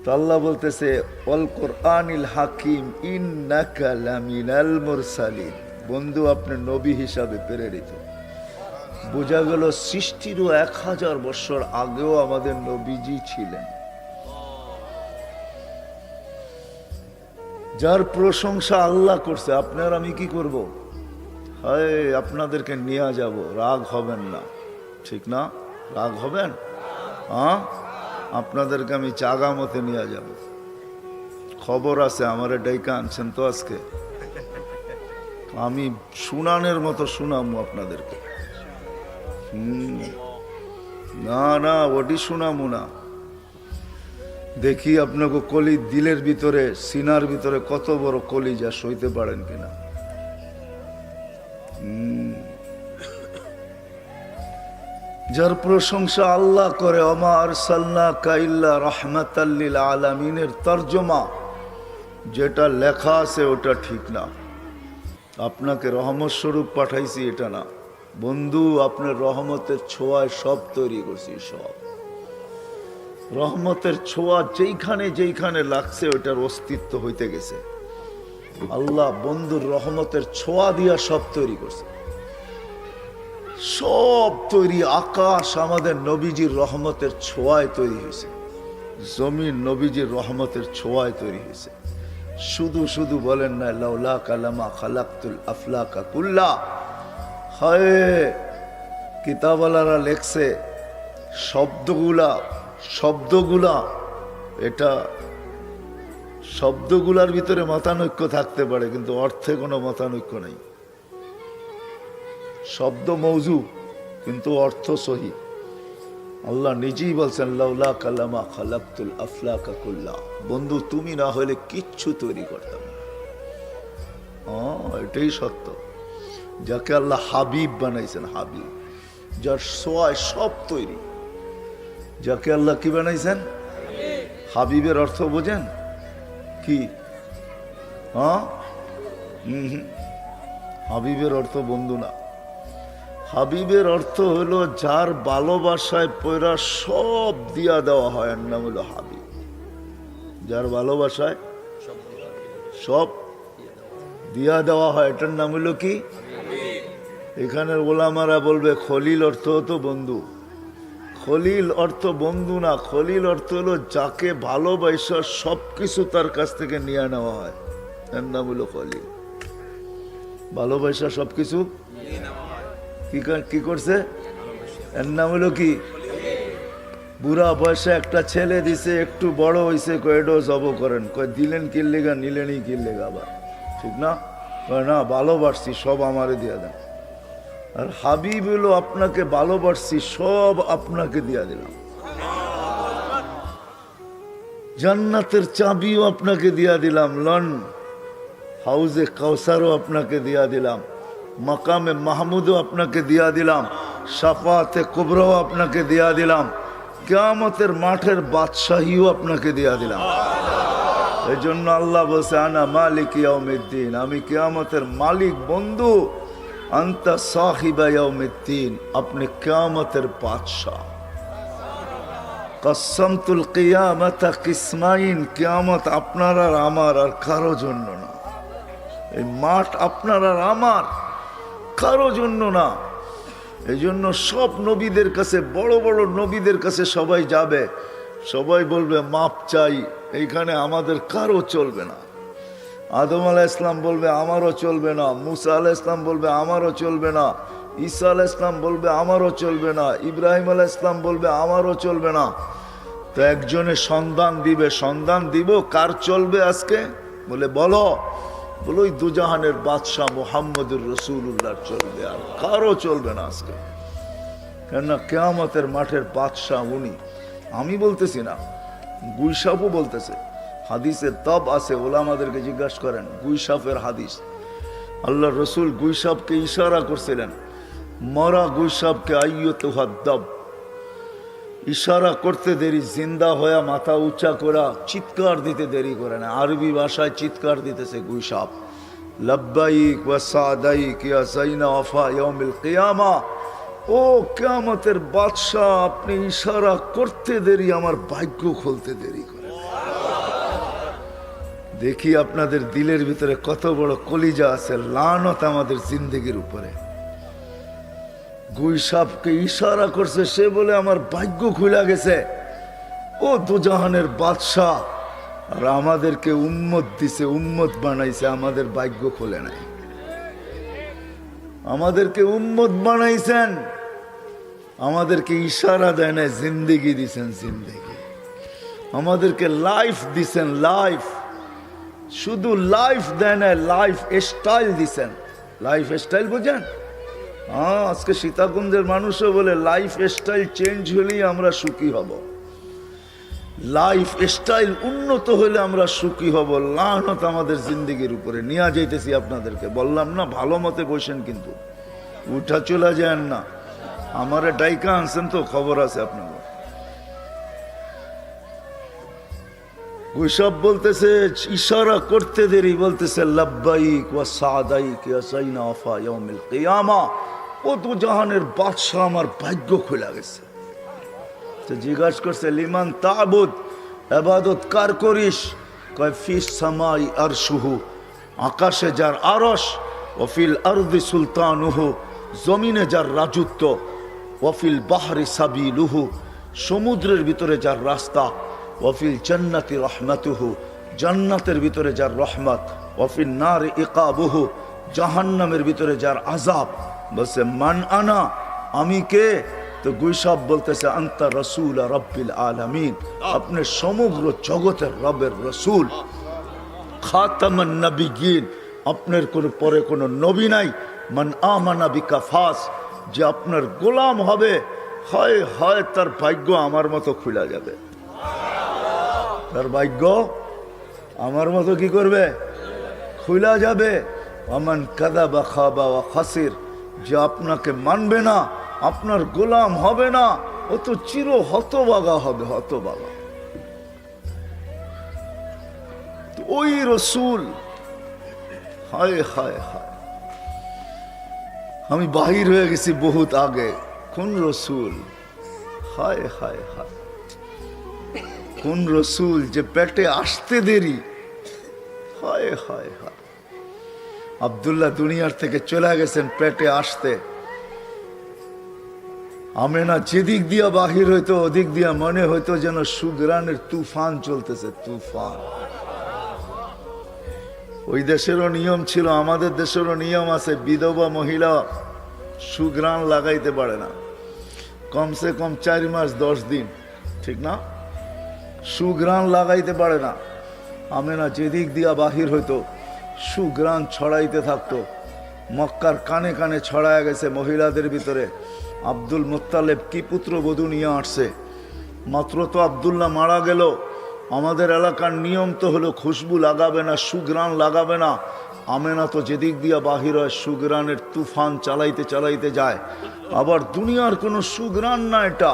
তো আল্লাহ বলতেছে অল কোরআনিল হাকিম ইন্নাকা লামিনাল মুরসালিন, বন্ধু আপনি নবী হিসাবে প্রেরিত। বোঝা গেল সৃষ্টিরও 1000 বছর আগেও আমাদের নবীজি ছিলেন। যার প্রশংসা আল্লাহ করছে, আপনার আমি কি করব? হায় আপনাদেরকে নিয়ে যাব, রাগ হবেন না, ঠিক না? রাগ হবেন? হ্যাঁ, আপনাদেরকে আমি চাগামতে নিয়ে যাব। খবর আছে আমারে ডাইকা আনছেন তো আজকে, আমি শুনানের মতো শুনামু আপনাদেরকে। না না, ওটি শুনামু না। দেখি আপনাকে কলি দিলের ভিতরে, সিনার ভিতরে কত বড় কলি যা সইতে পারেন কিনা। যার প্রশংসা আল্লাহ করে, ওমা আরসালনাকা ইল্লা রাহমাতাল লিল আলামিনের তরজমা যেটা লেখা আছে ওটা ঠিক না। আপনাকে রহমত স্বরূপ পাঠাইছি এটা না বন্ধু, আপনার রহমতের ছোঁয়ায় সব তৈরি করছি। সব রহমতের ছোঁয়া যেইখানে যেইখানে লাগছে ওটার অস্তিত্ব হইতে গেছে। আল্লাহ বন্ধুর রহমতের ছোঁয়া দিয়া সব তৈরি করছে, সব তৈরি। আকাশ আমাদের নবীজির রহমতের ছোঁয়ায় তৈরি হয়েছে, জমিন নবীজির রহমতের ছোঁয়ায় তৈরি হয়েছে। শুধু শুধু বলেন না লাউলা কালামা খালাকতুল আফলাকা কুল্লা। হায় কিতাবওয়ালারা লেখছে শব্দগুলা এটা শব্দগুলার ভিতরে মতানৈক্য থাকতে পারে, কিন্তু অর্থে কোনো মতানৈক্য নেই। শব্দ মৌজু কিন্তু অর্থ সহি। আল্লাহ নিজেই বলছেন লাউলা কালামা খালাকতুল আফলাকা কুল্লা, বন্ধু তুমি না হলে কিচ্ছু তৈরি করতাম না। এটাই সত্য। যাকে আল্লাহ হাবিব বানাইছেন, হাবিব যার সোয়ায় সব তৈরি, যাকে আল্লাহ কি বানাইছেন? হাবিবের অর্থ বোঝেন কি? হাবিবের অর্থ বন্ধু না, হাবিবের অর্থ হলো যার ভালোবাসায় পয়রা সব দিয়া দেওয়া হয়, এর নাম হলো হাবিব। যার ভালোবাসায় সব দিয়া দেওয়া হয় এটার নাম হলো কি? এখানের ওলামারা বলবে খলিল অর্থ হতো বন্ধু। খলিল অর্থ বন্ধু না, খলিল অর্থ হলো যাকে ভালোবাসা সবকিছু তার কাছ থেকে নিয়ে নেওয়া হয়, এর নাম হলো খলিল। ভালোবাসা সবকিছু কি করছে, এর নাম হলো কি? বুড়া বয়সে একটা ছেলে দিছে, একটু বড় হয়েছে, কয়েডো জব করেন, কয় দিলেন কিল্লেগা, নিলেনই কিল্লেগা, আবার ঠিক না? কয় না ভালোবাসছি সব আমারে দিয়ে দেন। আর হাবিব হলো আপনাকে ভালোবাসছি সব আপনাকে দিয়া দিলাম, জান্নাতের চাবিও আপনাকে দিয়া দিলাম, লন হাউজে কাউসারও আপনাকে দিয়া দিলাম, মাকামে মাহমুদও আপনাকে দিয়া দিলাম, শাফাতে কুবরাও আপনাকে দিয়া দিলাম, কিয়ামতের মাঠের বাদশাহীও আপনাকে দিয়া দিলাম। এই জন্য আল্লাহ বলছে আনা মালিক ইয়াউমিদ্দিন, আমি কিয়ামতের মালিক বন্ধু। আনতা সাহিবা ইয়াউমিদ্দিন, আপনি কিয়ামতের বাদশাহ। কসমতুল কিয়ামাতা কিসমাইন, কিয়ামত আপনার আর আমার, আর কারো জন্য না। এই মাঠ আপনার আর আমার, কারো জন্য না। এই জন্য সব নবীদের কাছে, বড় বড় নবীদের কাছে সবাই যাবে, সবাই বলবে মাপ চাই, এইখানে আমাদের কারো চলবে না। আদম আলাইহিস ইসলাম বলবে আমারও চলবে না, মুসা আলাইহিস ইসলাম বলবে আমারও চলবে না, ঈসা আলাইহিস ইসলাম বলবে আমারও চলবে না, ইব্রাহিম আলাইহিস ইসলাম বলবে আমারও চলবে না। তো একজনে সন্ধান দিবে, সন্ধান দিব কার চলবে আজকে? বলে বলো, বলো ওই দুজাহানের বাদশাহ মুহাম্মদুর রাসূলুল্লাহ চলবে, আর কারো চলবে না আজকে। কেননা কিয়ামতের মাঠের বাদশাহ উনি। আমি বলতেছি না, গুইসাপও বলতেছে। হাদিসে তব আছে, ওলামাদেরকে জিজ্ঞাসা করেন গুইসাপের হাদিস। আল্লাহ রসুল গুইসাপকে ইশারা করছিলেন, মরা গুইসাপকে আইয়তুহা দব, ইশারা করতে দেরি, জিন্দা হয়ে মাথা উঁচা করা চিৎকার দিতে দেরি করে না। আরবি ভাষায় চিৎকার দিতেছে গুইসাপ, লব্বাইক ওয়া সাদাইক ইয়া যাইনা ওয়াফা ইয়াউমিল কিয়ামা। ও কিয়ামতের বাদশা, আপনি ইশারা করতে দেরি, আমার ভাগ্য খুলতে দেরি করে। দেখি আপনাদের দিলের ভিতরে কত বড় কলিজা আছে, লানত আমাদের জিন্দেগির উপরে। গুইসাপকে ইশারা করছে, সে বলে আমার ভাগ্য খুলে গেছে। ও দুজাহানের বাদশাহ, আর আমাদেরকে উম্মত দিছে, উম্মত বানাইছে, আমাদের ভাগ্য খুলে নাই। আমাদেরকে উম্মত বানাইছেন, আমাদেরকে ইশারা দেয় না, জিন্দেগি দিছেন, জিন্দেগি। আমাদেরকে লাইফ দিছেন, লাইফ। শুধু লাইফ দেয় না, লাইফ স্টাইল দিছেন। লাইফ স্টাইল বুঝেন? হ্যাঁ, আজকে সীতাকুণ্ডের মানুষও বলে লাইফ স্টাইল চেঞ্জ হলেই আমরা সুখী হব। লাইফ স্টাইল উন্নত হলে আমরা সুখী হব। লানত আমাদের জিন্দেগির উপরে নিয়ে যাইতেছি। আপনাদেরকে বললাম না, ভালো মতে বসেন, কিন্তু উঠা চলে যান না। আমারে ডাইকা আনছেন তো, খবর আছে আপনাদের। গুইসাপ বলতেছে, ইশারা করতে দেরি, বলতেছে লব্বাইক ওয়া সাদাইক ইয়া যাইনা ওয়াফা ইয়াউমিল কিয়ামা। ও দুজাহানের বাদশা, আমার ভাগ্য খুলে গেছে। তো জিজ্ঞাসা করছে, লিমান তাবুদ, ইবাদত কার করিস? কয় ফিস সামাই আরশুহু, আকাশে যার আরশ, ওয়া ফিল আরদি সুলতানুহু, জমিনে যার রাজত্ব, ওয়া ফিল বাহরি সাবিলুহু, সমুদ্রের ভিতরে যার রাস্তা, ওয়াফিল জান্নাতি রহমাতুহু, জান্নাতের ভিতরে যার রহমত, ওয়াফিল নার ইকাবুহু, জাহান্নামের ভিতরে যার আযাব। বলছে মান আনা, আমি কে? তো গুইসাপ বলতেছে, আনতা রাসূল রাব্বিল আলামিন, আপনি সমগ্র জগতের রবের রাসূল, খাতামান নবিয়্যিন, আপনার কোন পরে কোনো নবী নাই। মান আমানা বিকা ফাস, যে আপনার গোলাম হবে, হয় হয় তার ভাগ্য আমার মতো খুলে যাবে। তার ভাগ্য আমার মতো কি করবে? খুলা যাবে। আমান কাযাবা খাবা ওয়া খাসির, যে আপনাকে মানবে না, আপনার গোলাম হবে না, ও তো চির হতভাগা হবে, হতভাগা। ওই রসুল, হায় হায় হায়, আমি বাহির হয়ে গেছি বহুত আগে। কোন রসুল? হায় হায় হায়, কোন রসুল যে পেটে আসতে দেরি। হায় হায় হায়, আব্দুল্লাহ দুনিয়ার থেকে চলে গেছেন পেটে আসতে। আমেনা যেদিক দিয়া বাহির হইতো, ওদিক দিয়া মনে হইতো যেন সুগ্রানের তুফান চলতেছে, তুফান। ওই দেশেরও নিয়ম ছিল, আমাদের দেশেরও নিয়ম আছে, বিধবা মহিলা সুগ্রান লাগাইতে পারে না কমসে কম 4 মাস 10 দিন, ঠিক না? সুগ্রান লাগাইতে পারে না। আমেনা যেদিক দিয়া বাহির হইতো সুগ্রান ছড়াইতে থাকতো। মক্কার কানে কানে ছড়ায় গেছে মহিলাদের ভিতরে। আব্দুল মুত্তালেব কি পুত্রবধূ নিয়ে আসছে। মাত্র তো আব্দুল্লাহ মারা গেল, আমাদের এলাকার নিয়ম তো হলো খুশবু লাগাবে না, সুগ্রান লাগাবে না। আমেনা তো যেদিক দিয়া বাহির হয় সুগ্রানের তুফান চালাইতে চালাইতে যায়। আবার দুনিয়ার কোনো সুগ্রান না এটা,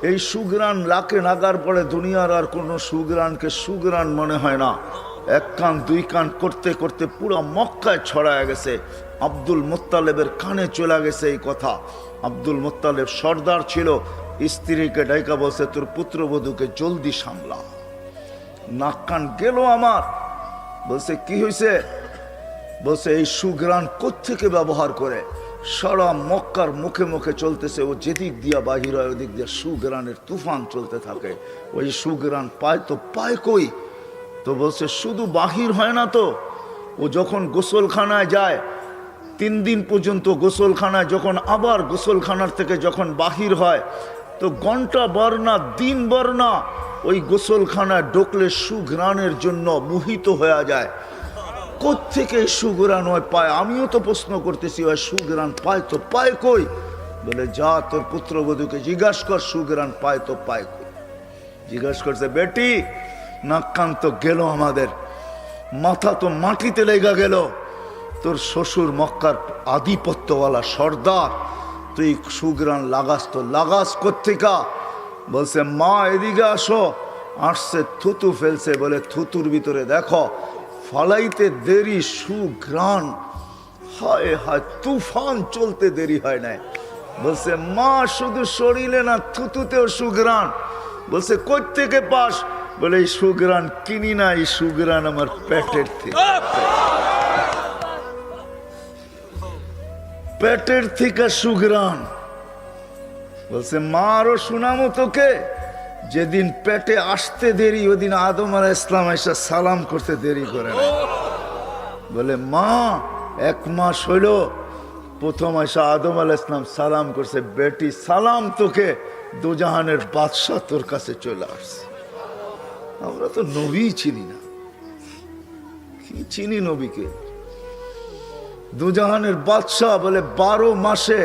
এই সুগ্রান লাকে নাগার পরে দুনিয়ার আর কোনো সুগ্রানকে সুগ্রান মনে হয় না। 1 কান 2 কান করতে করতে পুরো মক্কায় ছড়ায় গেছে। আব্দুল মুত্তালেবের কানে চলে গেছে এই কথা। আব্দুল মুত্তালেব সর্দার ছিল, স্ত্রীকে ডাইকা বলছে, তোর পুত্রবধূকে জলদি সামলা। নাক কান গেল আমার। বলছে কি হয়েছে? বলছে এই সুগ্রান কোত্থেকে ব্যবহার করে? সারা মক্কার মুখে মুখে চলতেছে, ও যেদিক দিয়া বাহির হয় ওদিক দিয়া সুগ্রানের তুফান চলতে থাকে। ওই সুগ্রান পায় তো পায় কই? তো বলছে শুধু বাহির হয় না তো, ও যখন গোসলখানায় যায় 3 দিন পর্যন্ত গোসলখানায়, যখন আবার গোসলখানার থেকে যখন বাহির হয় তো ঘন্টা বার না দিন বার না ওই গোসলখানায় ঢুকলে সুঘ্রাণের জন্য মোহিত হয়ে যায়। কোত্থেকে সুঘ্রাণ হয় পায়? আমিও তো প্রশ্ন করতেছি, ওই সুঘ্রাণ পায় তো পায় কই? বলে যা তোর পুত্রবধূকে জিজ্ঞাসা কর সুগ্রাণ পায় তো পায় কই। জিজ্ঞাসা করছে বেটি নাক কান তো গেল, আমাদের মাথা তো মাটিতে লেগা গেল, তোর শ্বশুর মক্কার আধিপত্যওয়ালা সর্দার, তুই সুগ্রাণ লাগাস তো লাগাস কোত্থেকা? বলছে মা এদিকে আসো। আসছে, থুতু ফেলছে, বলে থুতুর ভিতরে দেখো ফালাইতে দেরি সুগ্রাণ, হায় হায় তুফান চলতে দেরি হয় নাই। বলছে মা শুধু শরীরে না থুতুতেও সুগ্রাণ। বলছে কই থেকে পাস? বলে এই সুগ্রাণ কিনি না, এই সুগ্রাণ আমার পেটের থেকে, পেটের থেকে সুগ্রাণ। বলছে মা আরো শোনামো তোকে, যেদিন পেটে আসতে দেরি ওদিন আদম আলাইহিস সালাম এসে সালাম করতে দেরি করে না। বলে মা 1 মাস হইল প্রথম এসে আদম আলাইহিস সালাম সালাম করছে, বেটি সালাম তোকে, দুজাহানের বাদশা তোর কাছে চলে আসছে। আমরা তো নবী চিনি না, কি চিনি নবীকে? দুজাহানের বাদশা বলে 12 মাসে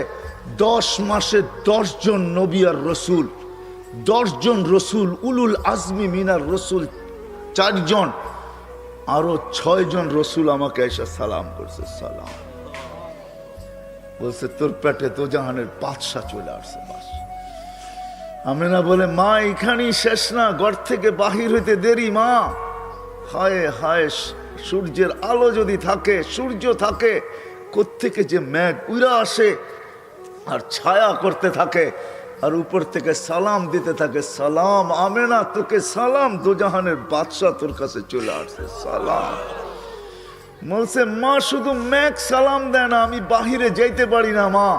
10 মাসে 10 জন নবী আর রসুল, 10 জন রসুল, উলুল আজমি মিনার রসুল 4 জন, আরো 6 জন রসুল আমাকে এসে সালাম করছে। সালাম বলছে তোর পেটে দুজাহানের বাদশা চলে আসছে। বাস আমেনা বলে মা এখানেই শেষ না, ঘর থেকে বাহির হইতে দেরি মা। হায় হায়, সূর্যের আলো যদি থাকে, সূর্য থাকে, কোত্থেকে যে মেঘ উড়া আসে আর ছায়া করতে থাকে, আর উপর থেকে সালাম দিতে থাকে, সালাম আমেনা তোকে সালাম, দুজাহানের বাদশা তোর কাছে চলে আসছে। সালাম বলছে মা শুধু মেঘ সালাম দেয় না, আমি বাহিরে যাইতে পারি না মা,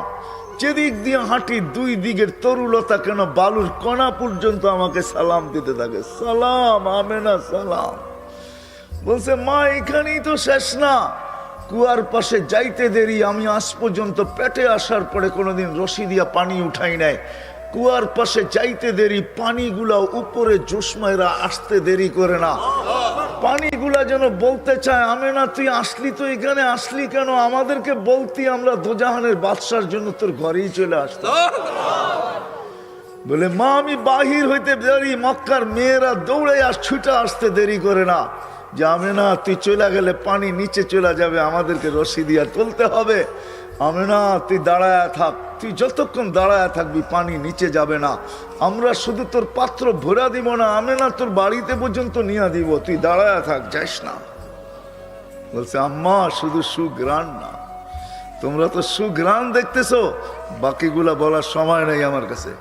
যেদিক দিয়ে হাঁটি 2 দিকের তরুলতা কেন বালুর কণা পর্যন্ত আমাকে সালাম দিতে থাকে। সালাম আমেনা সালাম। বলছে মা এখানেই তো শেষ না, কুয়ার পাশে যাইতে দেরি, আমি আজ পর্যন্ত পেটে আসার পরে কোনোদিন রশি দিয়া পানি উঠাই নাই, কুয়ার পাশে যাইতে দেরি, পানিগুলা উপরে জোসমাইরা আসতে দেরি করে না, পানিগুলা যেন বলতে চায় আমেনা তুই আসলি তো এখানে, আসলি কেন? আমাদেরকে বলতি, আমরা দুজাহানের বাদশার জন্য তোর ঘরেই চলে আসতাম। বলে মা আমি বাহির হইতে দেরি, মক্কার মেয়েরা দৌড়ে ছুটে আসতে দেরি করে না, যে আমেনা তুই চলে গেলে পানি নিচে চলে যাবে, আমাদেরকে রশি দিয়া তুলতে হবে। আমেনা তুই দাঁড়ায় থাক, তুই যতক্ষণ দাঁড়ায় থাকবি পানি নিচে যাবে না, আমরা শুধু তোর পাত্র ভরা দিব না, আমেনা তোর বাড়িতে পর্যন্ত নিয়ে দিব, তুই দাঁড়ায় থাক, যাইস না। বলছে আম্মা শুধু সুগ্রাণ না, তোমরা তো সুগ্রাণ দেখতেছো, বাকিগুলা বলার সময় নেই আমার কাছে।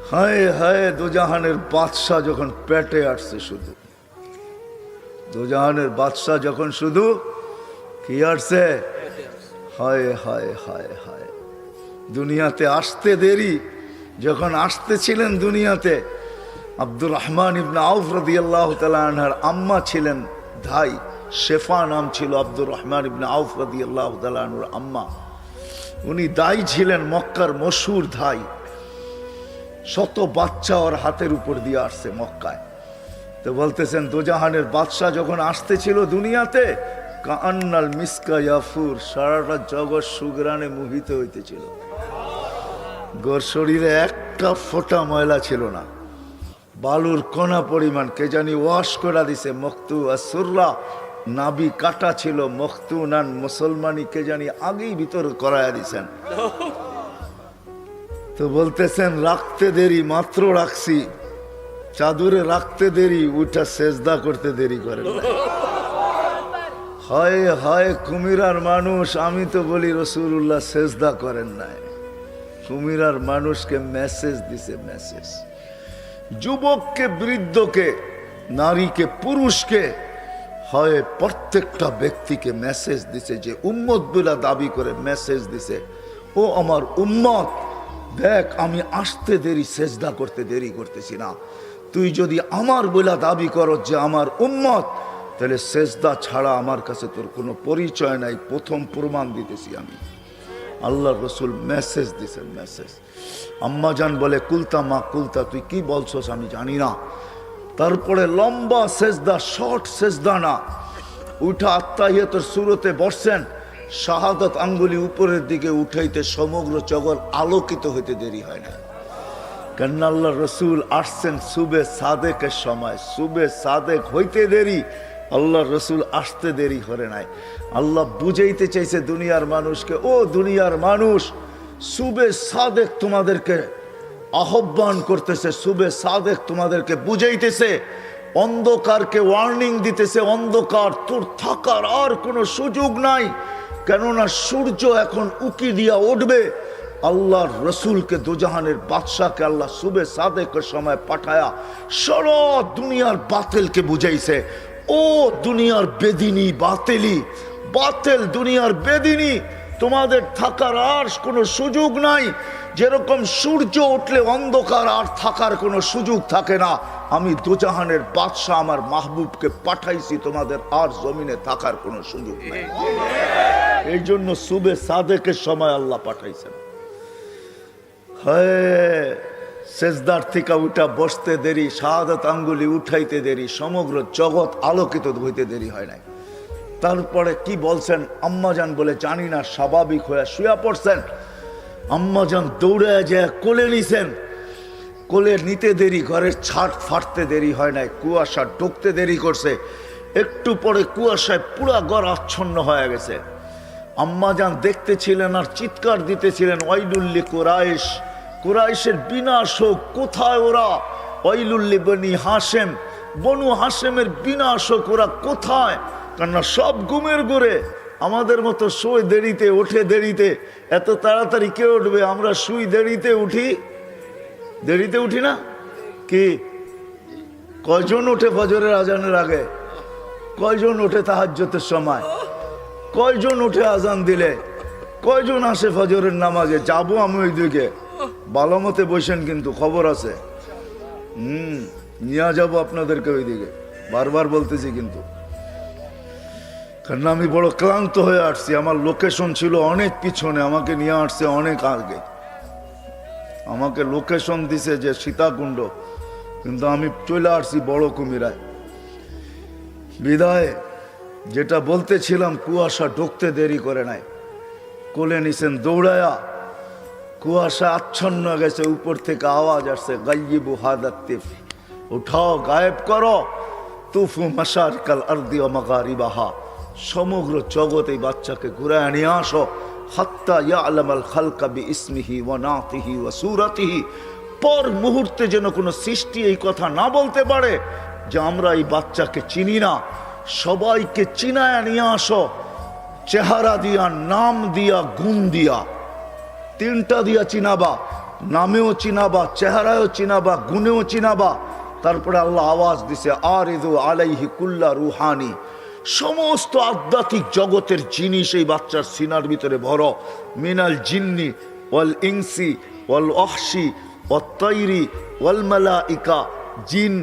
হায় হায়, দুজাহানের বাদশা যখন পেটে আসছে, শুধু দুজাহানের বাদশা যখন শুধু কি আসছে, হায় হায় হায় হায়, দুনিয়াতে আসতে দেরি, যখন আসতেছিলেন দুনিয়াতে, আব্দুর রহমান ইবনে আউফ রাদিয়াল্লাহু তাআলা আনহার আম্মা ছিলেন ধাই, শেফা নাম ছিল আব্দুর রহমান ইবনে আউফ রাদিয়াল্লাহু তাআলা আনহুর আম্মা। উনি দাই ছিলেন, মক্কার মশহুর ধাই, 100 বাচ্চা ওর হাতের উপর দিয়ে আসছে মক্কায়। তো বলতেছেন দুজাহানের বাদশা যখন আসতেছিল দুনিয়াতে, কান্নাল মিসকা ইয়াফুর, সারাটা জগৎ সুগ্রাণে মোহিত হইতেছিল, গোর শরীরে একটা ফোঁটা ময়লা ছিল না, বালুর কণা পরিমাণ কে জানি ওয়াশ করে দিছে। মখতু আর সুররা, নাবি কাটা ছিল, মখতুনান মুসলমানি কে জানি আগেই ভিতর করায়া দিছেন। তো বলতেছেন রাখতে দেরি, মাত্র রাখছি, চাদরে রাখতে দেরি, উঠা সেজদা করতে দেরি করে। হায় হায় কুমিরার মানুষ, আমি তো বলি রাসূলুল্লাহ সেজদা করেন নাই, কুমিরার মানুষকে মেসেজ দিছে, মেসেজ। যুবককে বৃদ্ধকে, নারীকে পুরুষকে, হয় প্রত্যেকটা ব্যক্তিকে মেসেজ দিছে, যে উম্মত বলে দাবি করে মেসেজ দিছে, ও আমার উম্মত দেখ আমি আসতে দেরি, সেজদা করতে দেরি করতেছি না, তুই যদি আমার বলে দাবি করো যে আমার উম্মত, তাহলে সেজদা ছাড়া আমার কাছে তোর কোনো পরিচয় নাই, প্রথম প্রমাণ দিতেছি আমি। আল্লাহ রসুল মেসেজ দিছেন, মেসেজ। আম্মা জান বলে কুলতা মা কুলতা, তুই কি বলছস আমি জানি না। তারপরে লম্বা সেজদা, শর্ট সেজদা না, উঠা আত্তাহিয়াতুর সুরতে বসছেন, শাহাদাত আঙ্গুলি উপরের দিকে উঠাইতে সমগ্র জগৎ আলোকিত হইতে দেরি হয় না। কেন আল্লাহ রসুল আসছেন সুবে সাদেকের সময়, সুবে সাদেক হইতে দেরি, আল্লাহ রসুল আসতে দেরি করে নাই। আল্লাহ বুঝাইতে চাইছে দুনিয়ার মানুষকে, ও দুনিয়ার মানুষ, সুবে সাদেক তোমাদেরকে আহ্বান করতেছে, সুবে সাদেক তোমাদেরকে বুঝাইতেছে, অন্ধকারকে ওয়ার্নিং দিতেছে, অন্ধকার তোর থাকার আর কোনো সুযোগ নাই, কেননা সূর্য এখন উকি দিয়া উঠবে। আল্লাহর রসুলকে, দুজাহানের বাদশাকে আল্লাহ সুবে সাদেকের সময় পাঠায়া সারা দুনিয়ার বাতিলকে বুঝাইছে, ও দুনিয়ার বেদিনী বাতিলি, বাতিল দুনিয়ার বেদিনী, তোমাদের থাকার আর কোনো সুযোগ নাই। যেরকম সূর্য উঠলে অন্ধকার আর থাকার কোনো সুযোগ থাকে না, আমি দুজাহানের বাদশাহ আমার মাহবুবকে পাঠাইছি, তোমাদের আর জমিনে থাকার কোনো সুযোগ নাই। এই জন্য সুবে সাদেকের সময় আল্লাহ পাঠাইছেন। হ্যাঁ, সেজদার থেকে উঠা বসতে দেরি, শাহাদাত আঙ্গুলি উঠাইতে দেরি, সমগ্র জগৎ আলোকিত হইতে দেরি হয় নাই। তারপরে কি বলছেন, আম্মাজান বলে জানি না, স্বাভাবিক হয়ে শুয়ে পড়ছেন। আম্মাজান দৌড়ে যায় কোলে নিছেন, কোলে নিতে দেরি, ঘরের ছাদ ফাটতে দেরি হয় নাই, কুয়াশা ঢুকতে দেরি করছে, একটু পরে কুয়াশায় পুরা ঘর আচ্ছন্ন হয়ে গেছে। আম্মাজান দেখতেছিলেন আর চিৎকার দিতেছিলেন, ওয়াইলুল্লি কুরাইশ, কুরাইশের বিনাশ হোক, কোথায় ওরা? ওয়াইলুল্লি বনি হাশেম, বনু হাশেমের বিনাশ হোক, ওরা কোথায়? কেননা সব ঘুমের ঘরে, আমাদের মতো শুয়ে দেরিতে, ওঠে দেরিতে, এত তাড়াতাড়ি কে উঠবে? আমরা শুই দেরিতে, উঠি দেরিতে, উঠি না কি? কয়জন ওঠে ফজরের আজানের আগে? কয়জন ওঠে তাহাজ্জুদের সময়? কয়জন উঠে আজান দিলে? কয়জন আসে ফজরের নামাজে? যাবো আমি ওই দিকে, ভালো মতে বসেন, কিন্তু খবর আছে, নিয়ে যাবো আপনাদেরকে ওই দিকে, বারবার বলতেছি কিন্তু। কারণ আমি বড় ক্লান্ত হয়ে আসছি, আমার লোকেশন ছিল অনেক পিছনে, আমাকে নিয়ে আসছে অনেক আগে, আমাকে লোকেশন দিছে যে সীতাকুণ্ড, কিন্তু আমি চলে আসছি বড় কুমিরায়। বিদায় যেটা বলতেছিলাম, কুয়াশা ঢুকতে দেরি করে নাই, কোলে নিছেন দৌড়ায়া, কুয়াশা আচ্ছন্ন গেছে, উপর থেকে আওয়াজ আসছে, গাইয়িবু হাদা তিফ, উঠাও, গায়েব করো, তুফু মাশারিকাল আরদি ওয়া মাগারিবাহা, সমগ্র জগৎ এই বাচ্চাকে ঘুরায় নিয়ে আসো, হাত্তা ইয়ালামাল খালকা বিইসমিহি ওয়া নাতিহি ওয়া সূরাতিহি, পর মুহূর্তে যেন কোনো সৃষ্টি এই কথা না বলতে পারে যে আমরা এই বাচ্চাকে চিনি না। সবাইকে চিনায় নিয়ে আসো, চেহারা দিয়া, নাম দিয়া, গুণ দিয়া, তিনটা দিয়া চিনাবা, নামেও চিনাবা, চেহারায়ও চিনাবা, গুণেও চিনাবা। তারপরে আল্লাহ আওয়াজ দিছে, আরিদু আলাইহি কুল্লা রুহানি, সমস্ত আধ্যাত্মিক জগতের জিনিস এই বাচ্চার সিনার ভিতরে ভরো, মিনাল জিন্নি ওয়াল ইনসি ওয়াল ওয়াহশি ওয়াত তাইরি ওয়াল মালাইকা, জিন,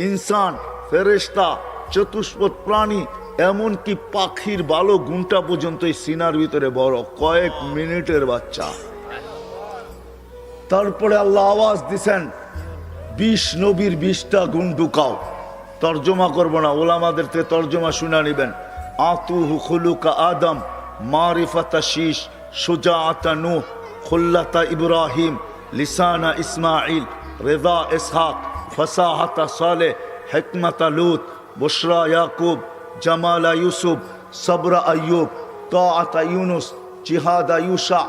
ইনসান, ফেরেশতা, চতুষ্পদ প্রাণী, এমনকি পাখির ভালো গুণটা পর্যন্ত এই সিনার ভিতরে বড়, কয়েক মিনিটের বাচ্চা। তারপরে আল্লাহ আওয়াজ দিছেন, 20 নবীর 20টা গুণ ঢুকাও। তর্জমা করব না, ওলামাদের থেকে তর্জমা শুনে নিবেন। আতুহু খুলুকা আদম, মারিফাতা শীশ, সুজাআতা নূহ, খুল্লাতা ইব্রাহিম, লিসানা ইসমাইল, রেদা ইসহাক, ফাসাহাতা সালেহ, হিকমাতা লূত, বুশরা ইয়াকুব, জামালা ইউসুফ, সবরা আইয়ুব, তাআতা ইউনুস, জিহাদা ইউশা,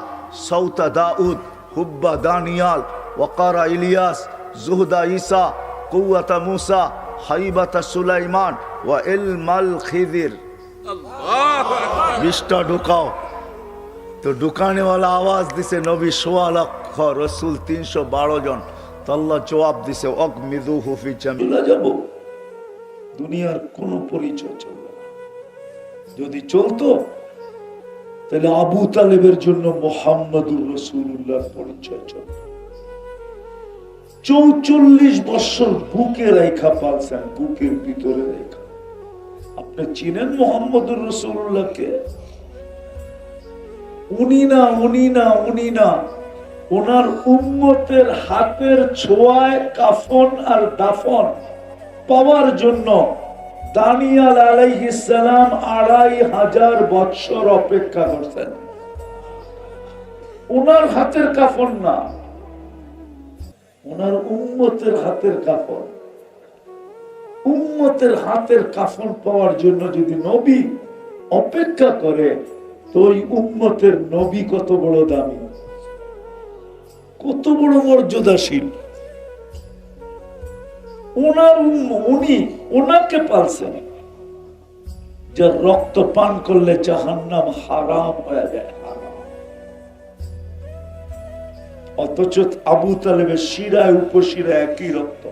সৌতা দাউদ, হুব্বা দানিয়াল, ওয়াকারা ইলিয়াস, জুহদা ঈসা, কুওয়াতা মুসা, হাইবাতা সুলাইমান, ওয়া ইলমাল খিদির। 20টা ঢুকাও। তো ঢুকানেওয়ালা আওয়াজ দিছে, নবী 1.25 লক্ষ, রসুল 312 জন। তো আল্লাহ জবাব দিছে, অগমিদুহু ফি জামিলা, যাব দুনিয়ার কোন পরিচয় চলবে না। যদি চলতো তাহলে আবু তালেবের জন্য মুহাম্মদুর রাসূলুল্লাহর পরিচয় চলত। 44 বছর বুকে রেখা পালছেন, বুকের ভিতরে রেখা। আপনি চিনেন মুহাম্মদুর রাসূলুল্লাহকে? উনি না, উনি না, উনি না, ওনার উম্মতের হাতের ছোঁয়ায় কাফন আর দাফন পাওয়ার জন্য দানিয়াল আলাইহিস সালাম 2500 বৎসর অপেক্ষা করতেন। ওনার হাতের কাফন না, ওনার উম্মতের হাতের কাফন। উম্মতের হাতের কাফন পাওয়ার জন্য যদি নবী অপেক্ষা করে, তো ওই উম্মতের নবী কত বড় দামি, কত বড় মর্যাদাশীল। উনি ওনাকে পালছেন, যার রক্ত পান করলে জাহান্নাম হারাম হয়ে যায়, হারাম। অথচ আবু তালেবের শিরায় উপশিরা একই রক্ত।